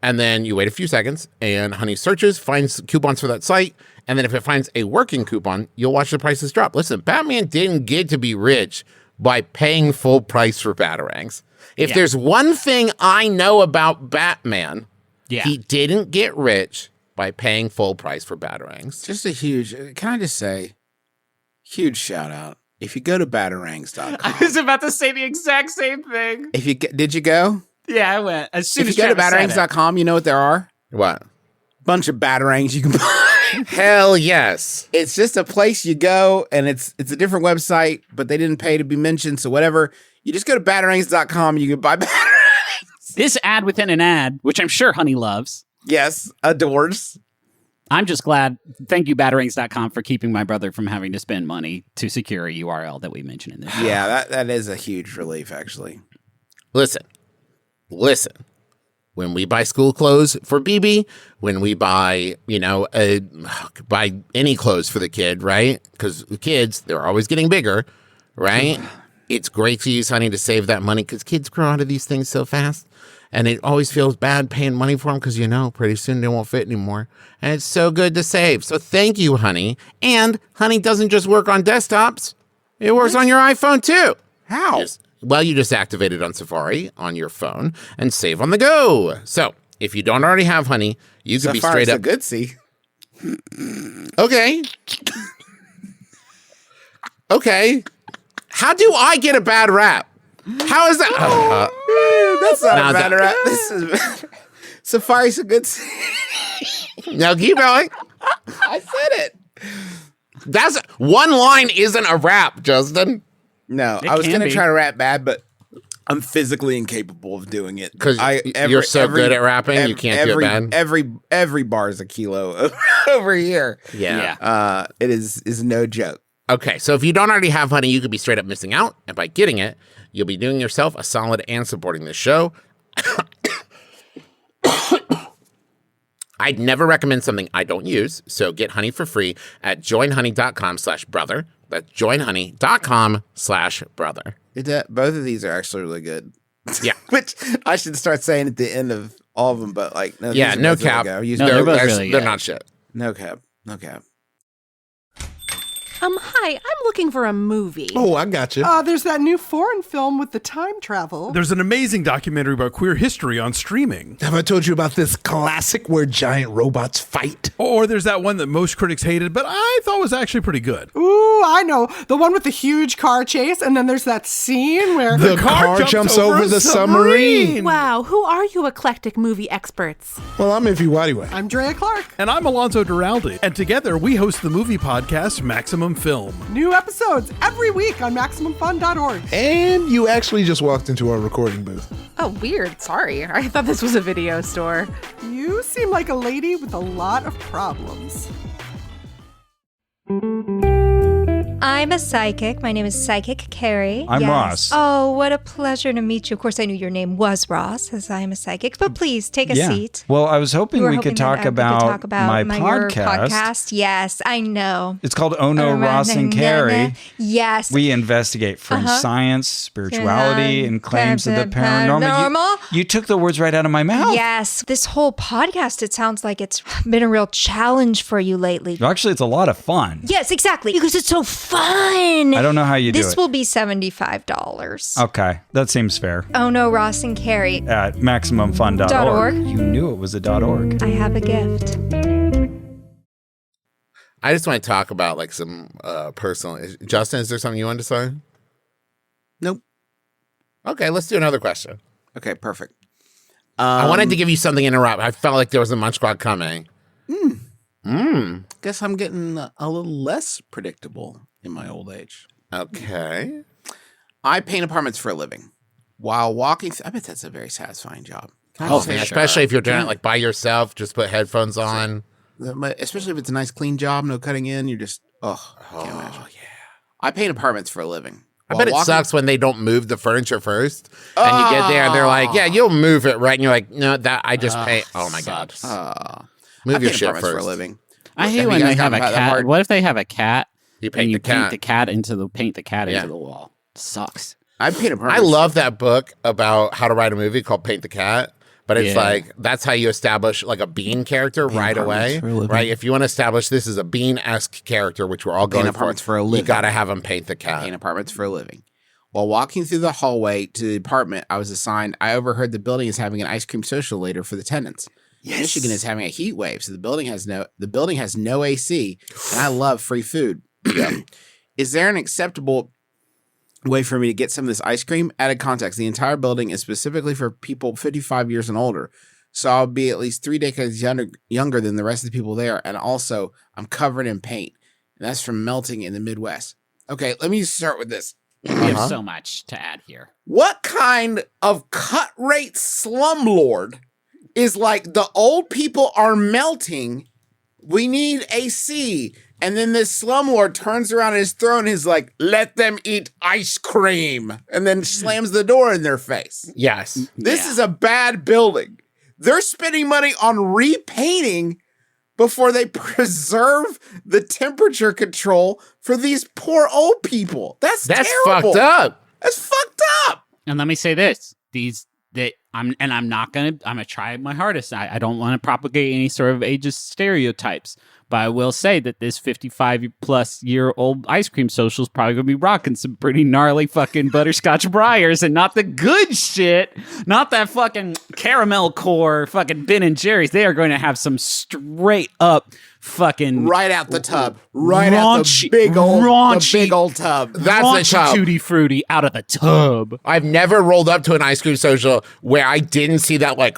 And then you wait a few seconds, and Honey searches, finds coupons for that site, and then if it finds a working coupon, you'll watch the prices drop. Listen, Batman didn't get to be rich by paying full price for Batarangs. If there's one thing I know about Batman, he didn't get rich by paying full price for Batarangs. Just a huge, can I just say, huge shout out. If you go to batarangs.com. I was about to say the exact same thing. Did you go? Yeah, I went. As soon If as you go to Travis said it. batarangs.com, you know what there are? What? Bunch of batarangs you can buy. Hell yes. It's just a place you go, and it's a different website, but they didn't pay to be mentioned, so whatever. You just go to batarangs.com, you can buy batarangs. This ad within an ad, which I'm sure Honey loves. Yes, adores. I'm just glad. Thank you, batarangs.com, for keeping my brother from having to spend money to secure a URL that we mentioned in this show. Yeah, that is a huge relief, actually. Listen. When we buy school clothes for BB, when we buy, buy any clothes for the kid, right? Because the kids, they're always getting bigger, right? It's great to use Honey to save that money because kids grow out of these things so fast. And it always feels bad paying money for them because, pretty soon they won't fit anymore. And it's so good to save. So thank you, Honey. And Honey doesn't just work on desktops. It works on your iPhone, too. How? You just activate it on Safari on your phone and save on the go. So if you don't already have Honey, you can be straight up. Good see. Okay. How do I get a bad rap? How is that? That's not a bad rap. This is Safari's a good see. Now keep going. I said it. That's one line isn't a rap, Justin. No, I was going to try to rap bad, but I'm physically incapable of doing it. Because you're so good at rapping, you can't do it bad? Every bar is a kilo over here. Yeah. It is no joke. Okay, so if you don't already have Honey, you could be straight up missing out. And by getting it, you'll be doing yourself a solid and supporting this show. I'd never recommend something I don't use, so get Honey for free at joinhoney.com/brother. That's joinhoney.com/brother. Both of these are actually really good. Yeah. Which I should start saying at the end of all of them, but no cap. Really they're both really good. They're not shit. No cap. Hi, I'm looking for a movie. Oh, I got you. There's that new foreign film with the time travel. There's an amazing documentary about queer history on streaming. Have I told you about this classic where giant robots fight? Or there's that one that most critics hated, but I thought was actually pretty good. Ooh, I know. The one with the huge car chase, and then there's that scene where the car jumps over the submarine. Wow, who are you eclectic movie experts? Well, I'm Ify Wadiway. I'm Drea Clark. And I'm Alonzo Duralde. And together we host the movie podcast Maximum Film. New episodes every week on MaximumFun.org. And you actually just walked into our recording booth. Oh, weird. Sorry. I thought this was a video store. You seem like a lady with a lot of problems. I'm a psychic. My name is Psychic Carrie. I'm Ross. Oh, what a pleasure to meet you. Of course, I knew your name was Ross, as I am a psychic. But please, take a seat. Well, I was hoping we could talk about my your podcast. podcast. Yes, I know. It's called Oh No, Ross and Carrie. Yes. We investigate fringe science, spirituality, and claims of the paranormal. You took the words right out of my mouth. Yes. This whole podcast, it sounds like it's been a real challenge for you lately. Actually, it's a lot of fun. Yes, exactly. Because it's so fun. I don't know how you do it. This will be $75. Okay, that seems fair. Oh no, Ross and Carrie. At MaximumFun.org. You knew it was a .org. I have a gift. I just want to talk about like some personal. Justin, is there something you wanted to say? Nope. Okay, let's do another question. Okay, perfect. I wanted to give you something to interrupt. I felt like there was a Munch Squad coming. Guess I'm getting a little less predictable in my old age. Okay. I paint apartments for a living. While walking I bet that's a very satisfying job. Especially if you're doing it like by yourself, just put headphones on. Especially if it's a nice clean job, no cutting in. You're just, can't imagine. Yeah. I paint apartments for a living. I bet it sucks when they don't move the furniture first, and you get there and they're like, "Yeah, you'll move it, right?" And you're like, "No, that I just paint." Oh my god, move your shit first. For a living. I hate when they have a cat. What if they have a cat? You paint the cat. Paint the cat into the wall. Sucks. I paint apartments. I love that book about how to write a movie called Paint the Cat. But it's like, that's how you establish like a Bean character right away, right? If you want to establish this as a Bean-esque character, which we're all going for a living. You got to have him paint the cat. Paint apartments for a living. While walking through the hallway to the apartment I was assigned, I overheard the building is having an ice cream social later for the tenants. Yes. Michigan is having a heat wave, so the building has no AC, and I love free food. Is there an acceptable way for me to get some of this ice cream? Added context, the entire building is specifically for people 55 years and older, so I'll be at least 3 decades younger than the rest of the people there, and also I'm covered in paint, and that's from melting in the Midwest. Okay, let me start with this. There's so much to add here. What kind of cut rate slumlord is like, the old people are melting, we need AC, and then this slumlord turns around his throne and is like, let them eat ice cream, and then slams the door in their face. Yes. This is a bad building. They're spending money on repainting before they preserve the temperature control for these poor old people. That's terrible. Fucked up. That's fucked up. And let me say this: I'm gonna try my hardest. I don't want to propagate any sort of ageist stereotypes, but I will say that this 55-plus-year-old ice cream social is probably going to be rocking some pretty gnarly fucking butterscotch briars, and not the good shit, not that fucking caramel core fucking Ben & Jerry's. They are going to have some straight up fucking right out the tub, right out the big old tub. That's the tub. Tutti frutti out of the tub. I've never rolled up to an ice cream social where I didn't see that like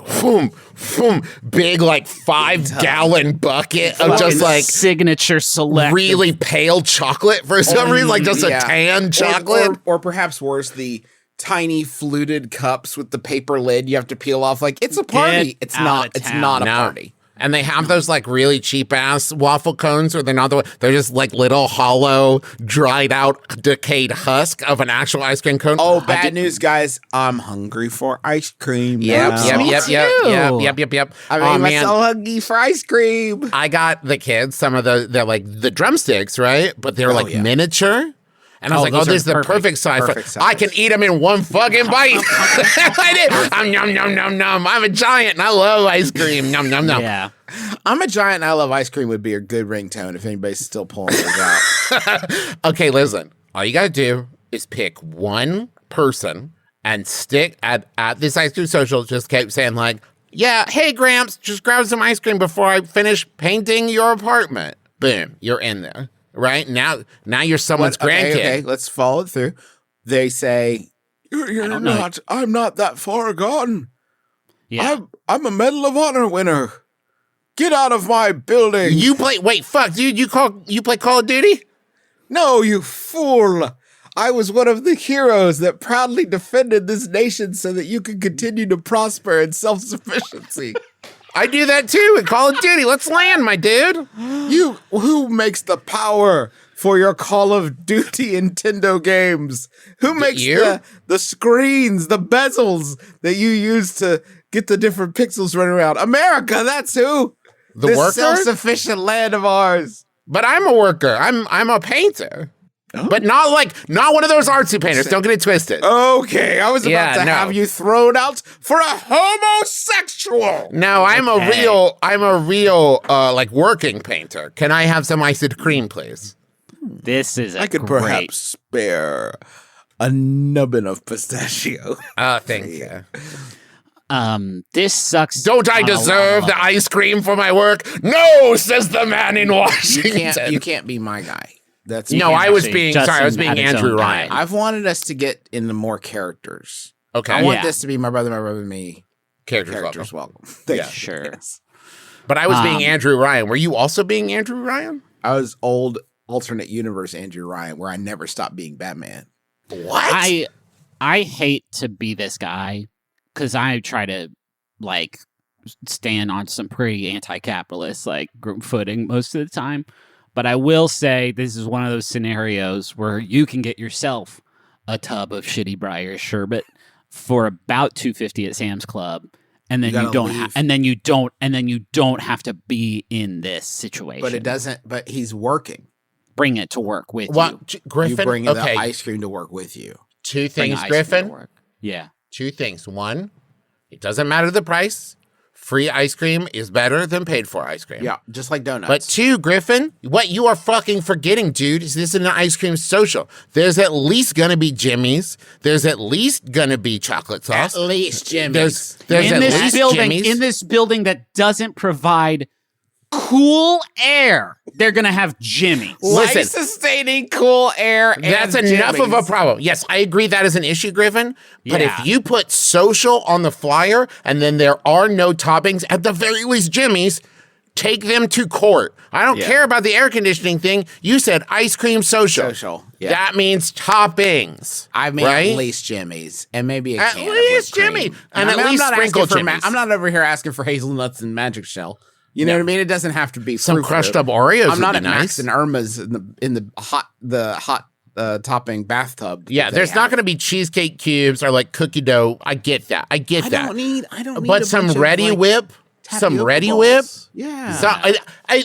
big like 5-gallon bucket of just like signature select really pale chocolate for some reason, like just a tan chocolate, or perhaps worse, the tiny fluted cups with the paper lid you have to peel off. Like, it's a party. It's not a party. And they have those like really cheap ass waffle cones, or they're just like little hollow, dried out, decayed husk of an actual ice cream cone. Oh, bad news, guys! I'm hungry for ice cream. Yep. I mean, I'm so hungry for ice cream. I got the kids some of they're like the drumsticks, right? But they're miniature. And I was like, this is the perfect size. I can eat them in one fucking bite. I did. Nom. I'm a giant and I love ice cream. Nom. Yeah. I'm a giant and I love ice cream would be a good ringtone if anybody's still pulling those out. Okay, listen. All you got to do is pick one person and stick at this ice cream social. Just keep saying like, yeah, hey, Gramps, just grab some ice cream before I finish painting your apartment. Boom, you're in there. Right? Now you're someone's grandkid. Okay, let's follow it through. They say, I'm not that far gone. Yeah. I'm a Medal of Honor winner. Get out of my building. Dude, you play Call of Duty? No, you fool. I was one of the heroes that proudly defended this nation so that you could continue to prosper in self-sufficiency. I do that too in Call of Duty. Let's land, my dude. Who makes the power for your Call of Duty Nintendo games? Who makes the screens, the bezels that you use to get the different pixels running around? America, that's who. The worker? Self-sufficient land of ours. But I'm a worker. I'm a painter. Oh. But not one of those artsy painters. Don't get it twisted. Okay, I was about to have you thrown out for a homosexual. No, I'm a real like working painter. Can I have some iced cream, please? This is I could perhaps spare a nubbin of pistachio. Thank you. This sucks. Don't I deserve the ice cream for my work? No, says the man in Washington. You can't be my guy. I was being Andrew Ryan. I've wanted us to get into more characters. Okay. I want this to be my brother, me. Characters welcome. Yeah, sure. Yes. But I was being Andrew Ryan. Were you also being Andrew Ryan? I was old alternate universe Andrew Ryan, where I never stopped being Batman. What? I hate to be this guy because I try to stand on some pretty anti-capitalist footing most of the time. But I will say this is one of those scenarios where you can get yourself a tub of shitty Breyers sherbet for about $2.50 at Sam's Club, and then you don't have to be in this situation. But it doesn't. But he's working. Bring it to work with you. Griffin. You bring the ice cream to work with you. Two things, Griffin. Yeah. Two things. One, it doesn't matter the price. Free ice cream is better than paid for ice cream. Yeah, just like donuts. But two, Griffin, what you are fucking forgetting, dude, is this is an ice cream social. There's at least gonna be Jimmies. There's at least gonna be chocolate sauce. At least Jimmies. There's at least Jimmies. In this building that doesn't provide cool air, they're gonna have Jimmies. Listen, life-sustaining cool air. That's enough of a problem. Yes, I agree that is an issue, Griffin. But if you put social on the flyer and then there are no toppings, at the very least Jimmies, take them to court. I don't care about the air conditioning thing. You said ice cream social. Yeah. That means toppings. I mean, at least Jimmies and maybe at least Jimmy and at least sprinkle Jimmies. I'm not over here asking for hazelnuts and magic shell. You know what I mean? It doesn't have to be some crushed up Oreos. I'm not at nice. Max and Irma's in the hot topping bathtub. Yeah, there's not going to be cheesecake cubes or cookie dough. I get that. I don't need. But some Ready Whip. Some Ready Whip. Yeah. So, a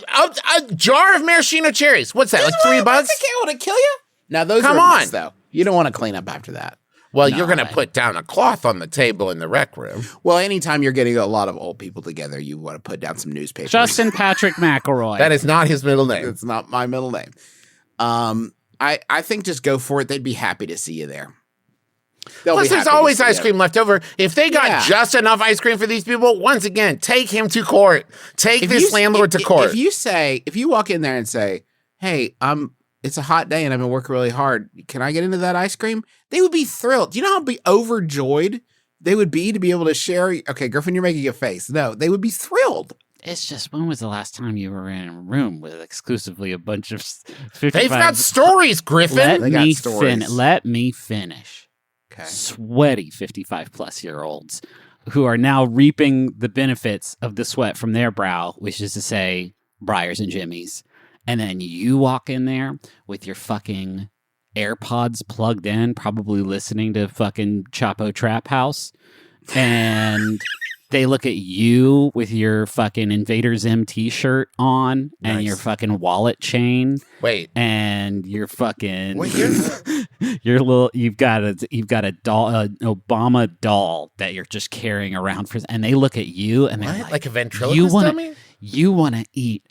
jar of maraschino cherries. What's that? $3? That's will it kill you? Now those Come are on. though. You don't want to clean up after that. Well, you're going to put down a cloth on the table in the rec room. Well, anytime you're getting a lot of old people together, you want to put down some newspapers. Justin Patrick McElroy. That is not his middle name. It's not my middle name. I think just go for it. They'd be happy to see you there. Plus, there's always ice cream left over. If they got just enough ice cream for these people, once again, take him to court. Take this landlord to court. If you walk in there and say, hey, it's a hot day and I've been working really hard. Can I get into that ice cream? They would be thrilled. Do you know how overjoyed they would be to be able to share? Okay, Griffin, you're making a face. No, they would be thrilled. It's just, when was the last time you were in a room with exclusively a bunch of 55? They've got stories, Griffin. Let me finish. Okay. Sweaty 55-plus-year-olds who are now reaping the benefits of the sweat from their brow, which is to say, Breyers and Jimmies. And then you walk in there with your fucking AirPods plugged in, probably listening to fucking Chapo Trap House. And they look at you with your fucking Invader Zim t-shirt on and your fucking wallet chain. Wait. And your fucking you've got a doll, an Obama doll that you're just carrying around and they look at you and they're like a ventriloquist dummy? You want to eat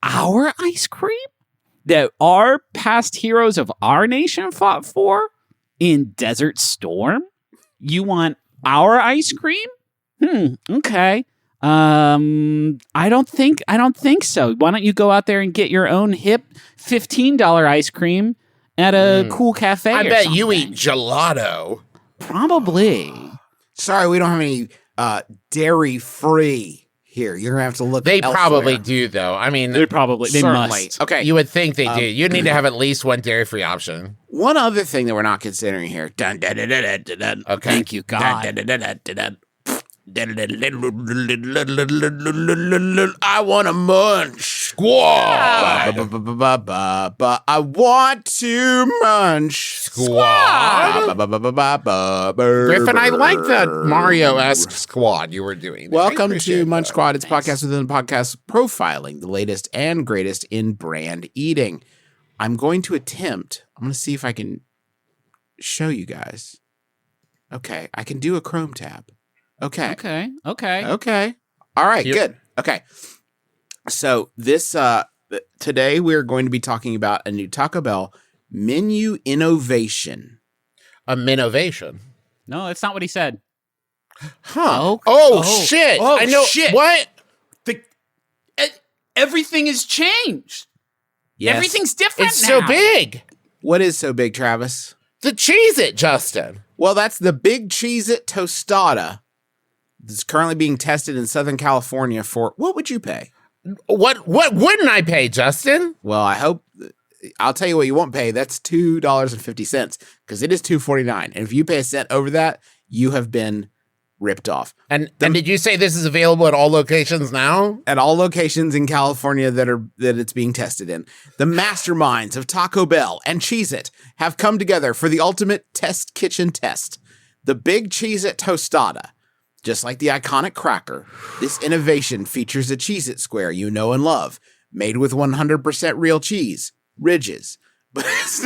our ice cream that our past heroes of our nation fought for in Desert Storm? You want our ice cream? Okay. I don't think so. Why don't you go out there and get your own hip $15 ice cream at a cool cafe? I bet you eat gelato. Probably. Sorry, we don't have any dairy free here. You're gonna have to look. They elsewhere. probably do, though. I mean, they must. Okay, you would think they do. You need to have at least one dairy-free option. One other thing that we're not considering here. Dun, dun, dun, dun, dun, dun. Okay, thank you, God. Dun, dun, dun, dun, dun, dun. I want to munch. Squad. I want to munch. Squad. Griffin, I like that Mario-esque squad you were doing. Welcome to Munch Squad. It's a podcast within a podcast profiling the latest and greatest in brand eating. I'm going to see if I can show you guys. Okay, I can do a Chrome tab. Okay. All right, good. Okay. So this today we're going to be talking about a new Taco Bell menu innovation. A minovation? No, that's not what he said. Huh. Oh, shit. Oh, I know. Shit. What? Everything has changed. Yes. Everything's different It's now. so big. What is so big, Travis? The Cheez-It, Justin. Well, that's the Big Cheez-It Tostada. It's currently being tested in Southern California for, what would you pay? What wouldn't I pay, Justin? Well, I'll tell you what you won't pay. That's $2.50 because it is $2.49. And if you pay a cent over that, you have been ripped off. And did you say this is available at all locations now? At all locations in California that it's being tested in. The masterminds of Taco Bell and Cheez-It have come together for the ultimate test kitchen test. The Big Cheez-It Tostada. Just like the iconic cracker, this innovation features a Cheez-It square you know and love, made with 100% real cheese, ridges, but it's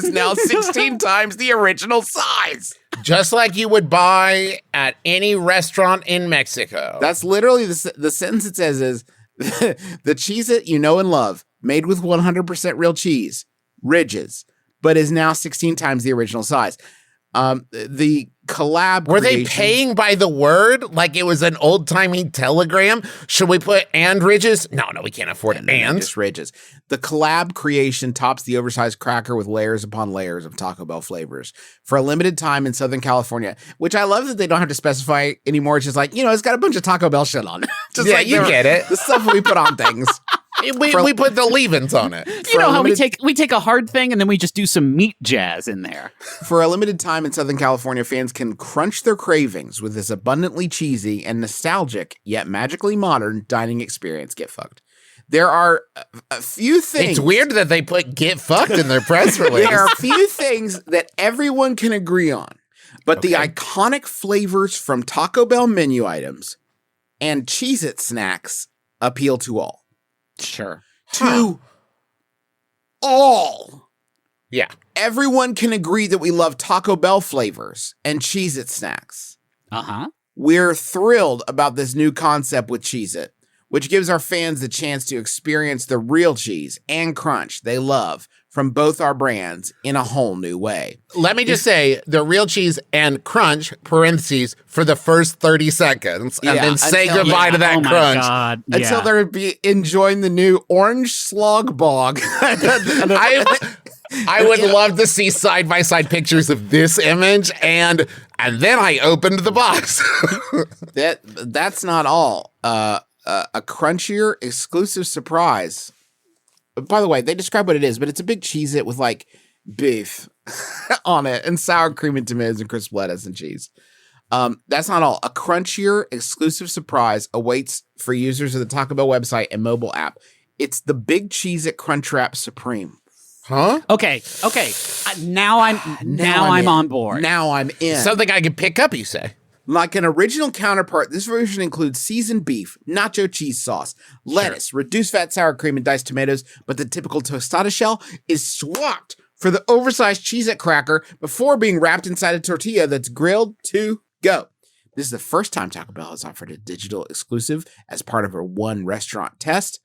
now 16 times the original size. Just like you would buy at any restaurant in Mexico. That's literally the sentence it says is, the Cheez-It you know and love, made with 100% real cheese, ridges, but is now 16 times the original size. The collab Were creation, they paying by the word like it was an old-timey telegram? Should we put and ridges? No, we can't afford No, and. just ridges. The collab creation tops the oversized cracker with layers upon layers of Taco Bell flavors for a limited time in Southern California, which I love that they don't have to specify anymore. It's just like, it's got a bunch of Taco Bell shit on it. Just Yeah, like you get it. The stuff we put on things. We put the leave-ins on it. You know how we take a hard thing and then we just do some meat jazz in there. For a limited time in Southern California, fans can crunch their cravings with this abundantly cheesy and nostalgic, yet magically modern dining experience. Get fucked. There are a few things. It's weird that they put get fucked in their press release. There are a few things that everyone can agree on, but the iconic flavors from Taco Bell menu items and Cheez-It snacks appeal to all. Sure. To all. Yeah. Everyone can agree that we love Taco Bell flavors and Cheez-It snacks. Uh-huh. We're thrilled about this new concept with Cheez-It, which gives our fans the chance to experience the real cheese and crunch they love from both our brands in a whole new way. Let me just say the real cheese and crunch, parentheses, for the first 30 seconds, and then say goodbye to that crunch. God. Until they're enjoying the new orange slog bog. I would love to see side-by-side pictures of this image, and then I opened the box. That's not all. A crunchier exclusive surprise. By the way, they describe what it is, but it's a big Cheez-It with like beef on it and sour cream and tomatoes and crisp lettuce and cheese. That's not all. A crunchier exclusive surprise awaits for users of the Taco Bell website and mobile app. It's the Big Cheez-It Crunchwrap Supreme. Huh? Okay. Now I'm on board. Now I'm in. Something I can pick up, you say? Like an original counterpart, this version includes seasoned beef, nacho cheese sauce, lettuce, reduced fat sour cream, and diced tomatoes, but the typical tostada shell is swapped for the oversized Cheez-It cracker before being wrapped inside a tortilla that's grilled to go. This is the first time Taco Bell has offered a digital exclusive as part of a one restaurant test.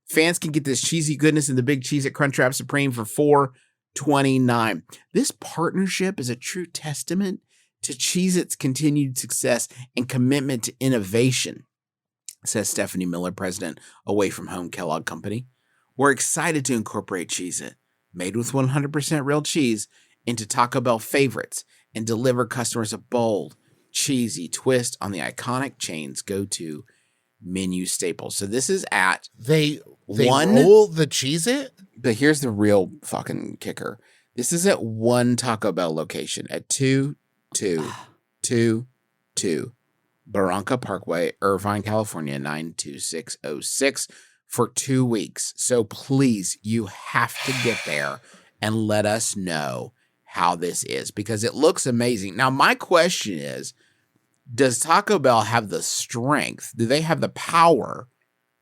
Fans can get this cheesy goodness in the Big Cheez-It Crunchwrap Supreme for $4.29. This partnership is a true testament to Cheez-It's continued success and commitment to innovation, says Stephanie Miller, president Away From Home Kellogg Company. We're excited to incorporate Cheez-It, made with 100% real cheese, into Taco Bell favorites and deliver customers a bold, cheesy twist on the iconic chain's go-to menu staples. So this is at they roll the Cheez-It? But here's the real fucking kicker. This is at one Taco Bell location at 2221 Barranca Parkway, Irvine, California, 92606 for 2 weeks. So please, you have to get there and let us know how this is because it looks amazing. Now, my question is, does Taco Bell have the strength? Do they have the power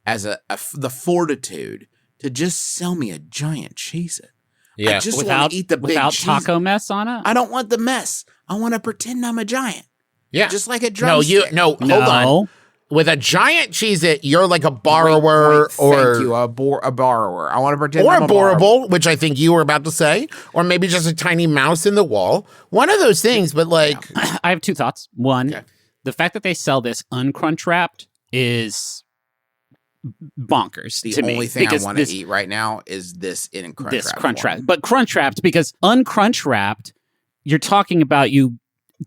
as the fortitude to just sell me a giant Cheez-It? Yeah. I just want to eat the big without cheese. taco mess on it? I don't want the mess. I want to pretend I'm a giant. Yeah. Just like a drumstick. Hold on. With a giant Cheez-It, you're like a borrower Thank you, a borrower. I want to pretend or I'm a borrable, which I think you were about to say, or maybe just a tiny mouse in the wall. One of those things, but like... I have two thoughts. One, the fact that they sell this uncrunch wrapped is bonkers the to me. only thing I want to eat right now is this in crunch wrap. This crunch wrap. But crunch wrapped, because uncrunch wrapped, you're talking about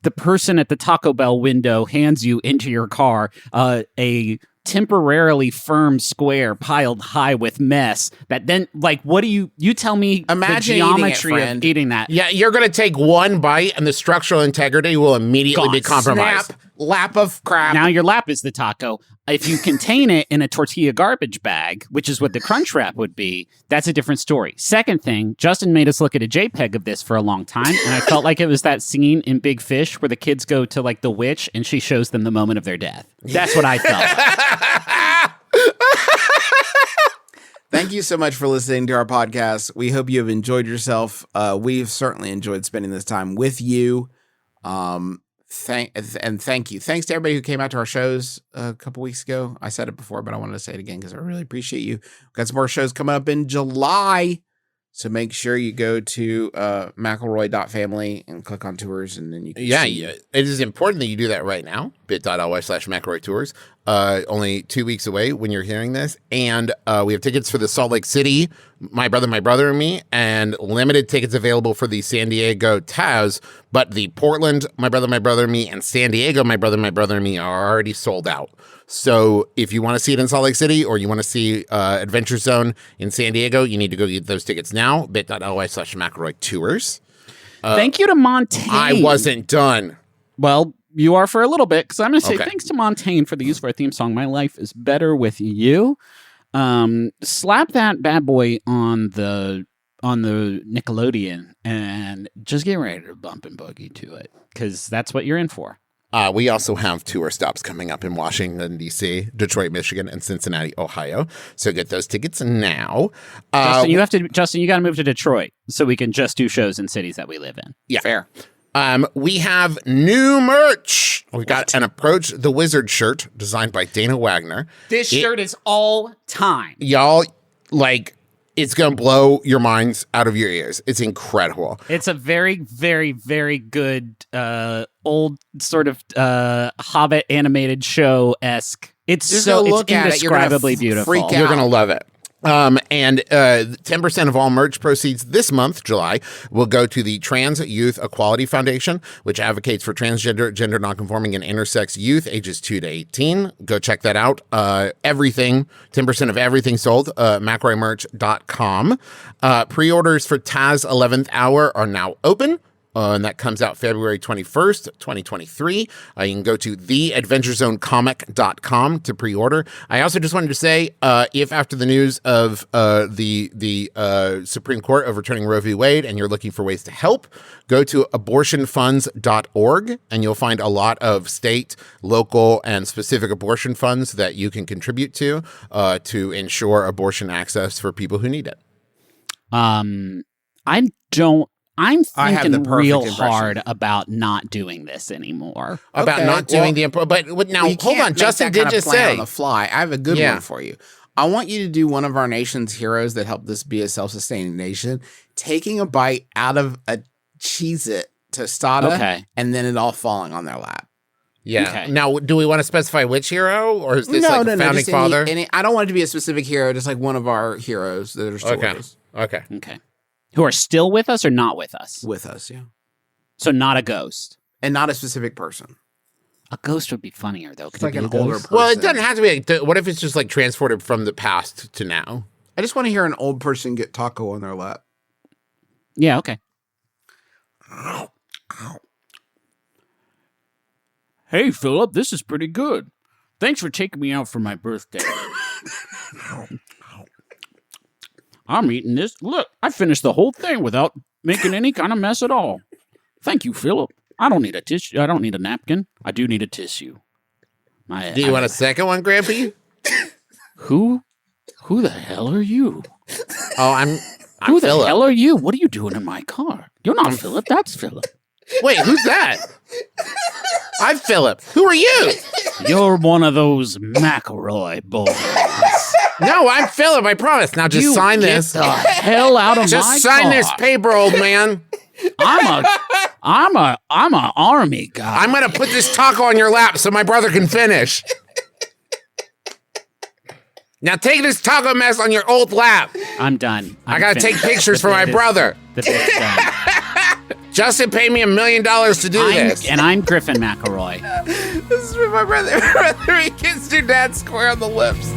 the person at the Taco Bell window hands you into your car a temporarily firm square piled high with mess that then, like, what do you tell me imagine the geometry of eating that? Yeah, you're going to take one bite and the structural integrity will immediately be compromised. Snap, lap of crap. Now your lap is the taco. If you contain it in a tortilla garbage bag, which is what the crunch wrap would be, that's a different story. Second thing, Justin made us look at a JPEG of this for a long time, and I felt like it was that scene in Big Fish where the kids go to like the witch and she shows them the moment of their death. That's what I felt. Thank you so much for listening to our podcast. We hope you have enjoyed yourself. We've certainly enjoyed spending this time with you. Thank you. Thanks to everybody who came out to our shows a couple weeks ago. I said it before, but I wanted to say it again because I really appreciate you. We've got some more shows coming up in July. So make sure you go to McElroy.family and click on tours, and then you can see. It is important that you do that right now. bit.ly/McElroy Tours. Only 2 weeks away when you're hearing this. And we have tickets for the Salt Lake City, My Brother, and Me, and limited tickets available for the San Diego Taz. But the Portland, My Brother, and Me, and San Diego, My Brother, and Me are already sold out. So if you want to see it in Salt Lake City or you want to see Adventure Zone in San Diego, you need to go get those tickets now. bit.ly/McElroy Tours. Thank you to Montaigne. I wasn't done. Well, you are for a little bit, because I'm going to say thanks to Montaigne for the use of our theme song, My Life is Better With You. Slap that bad boy on the Nickelodeon and just get ready to bump and boogie to it, because that's what you're in for. We also have tour stops coming up in Washington, D.C., Detroit, Michigan, and Cincinnati, Ohio. So get those tickets now. Justin, you got to move to Detroit so we can just do shows in cities that we live in. Yeah. Fair. We have new merch. We got an Approach the Wizard shirt designed by Dana Wagner. This shirt is all time. Y'all, like, it's going to blow your minds out of your ears. It's incredible. It's a very, very, very good old sort of Hobbit animated show-esque. It's just so look it's indescribably beautiful. Freak out. You're going to love it. And 10% of all merch proceeds this month, July, will go to the Trans Youth Equality Foundation, which advocates for transgender, gender nonconforming, and intersex youth ages 2 to 18. Go check that out. Everything, 10% of everything sold, McElroymerch.com. Pre-orders for Taz 11th Hour are now open. And that comes out February 21st, 2023. You can go to theadventurezonecomic.com to pre-order. I also just wanted to say, if after the news of the Supreme Court overturning Roe v. Wade and you're looking for ways to help, go to abortionfunds.org and you'll find a lot of state, local, and specific abortion funds that you can contribute to ensure abortion access for people who need it. I'm thinking real hard about not doing this anymore. But now, hold on. Justin did just say on the fly. I have a good one for you. I want you to do one of our nation's heroes that helped this be a self-sustaining nation, taking a bite out of a Cheez-It tostada, and then it all falling on their lap. Yeah. Okay. Now, do we want to specify which hero, or is this founding father? I don't want it to be a specific hero, just like one of our heroes that are still with us. Okay. Who are still with us or not with us? With us, yeah. So not a ghost. And not a specific person. A ghost would be funnier, though. It's like an older person. Well, it doesn't have to be. What if it's just like transported from the past to now? I just want to hear an old person get taco on their lap. Yeah, okay. Hey, Philip, this is pretty good. Thanks for taking me out for my birthday. I'm eating this. Look, I finished the whole thing without making any kind of mess at all. Thank you, Philip. I don't need a tissue. I don't need a napkin. I do need a tissue. Do you want a second one, Grampy? Who the hell are you? Oh, I'm Who the Phillip. hell are you? What are you doing in my car? You're not Philip. That's Philip. Wait, who's that? I'm Philip. Who are you? You're one of those McElroy boys. No, I'm Philip. I promise. Now just sign this. Get the hell out of my car. Just sign this paper, old man. I'm a army guy. I'm gonna put this taco on your lap so my brother can finish. Now take this taco mess on your old lap. I'm done. I gotta take pictures for my brother. The bit's done. Justin paid me $1 million to do this. And I'm Griffin McElroy. This is for my brother. He kissed your dad square on the lips.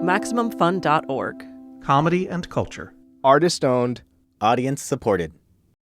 MaximumFun.org. Comedy and culture. Artist owned. Audience supported.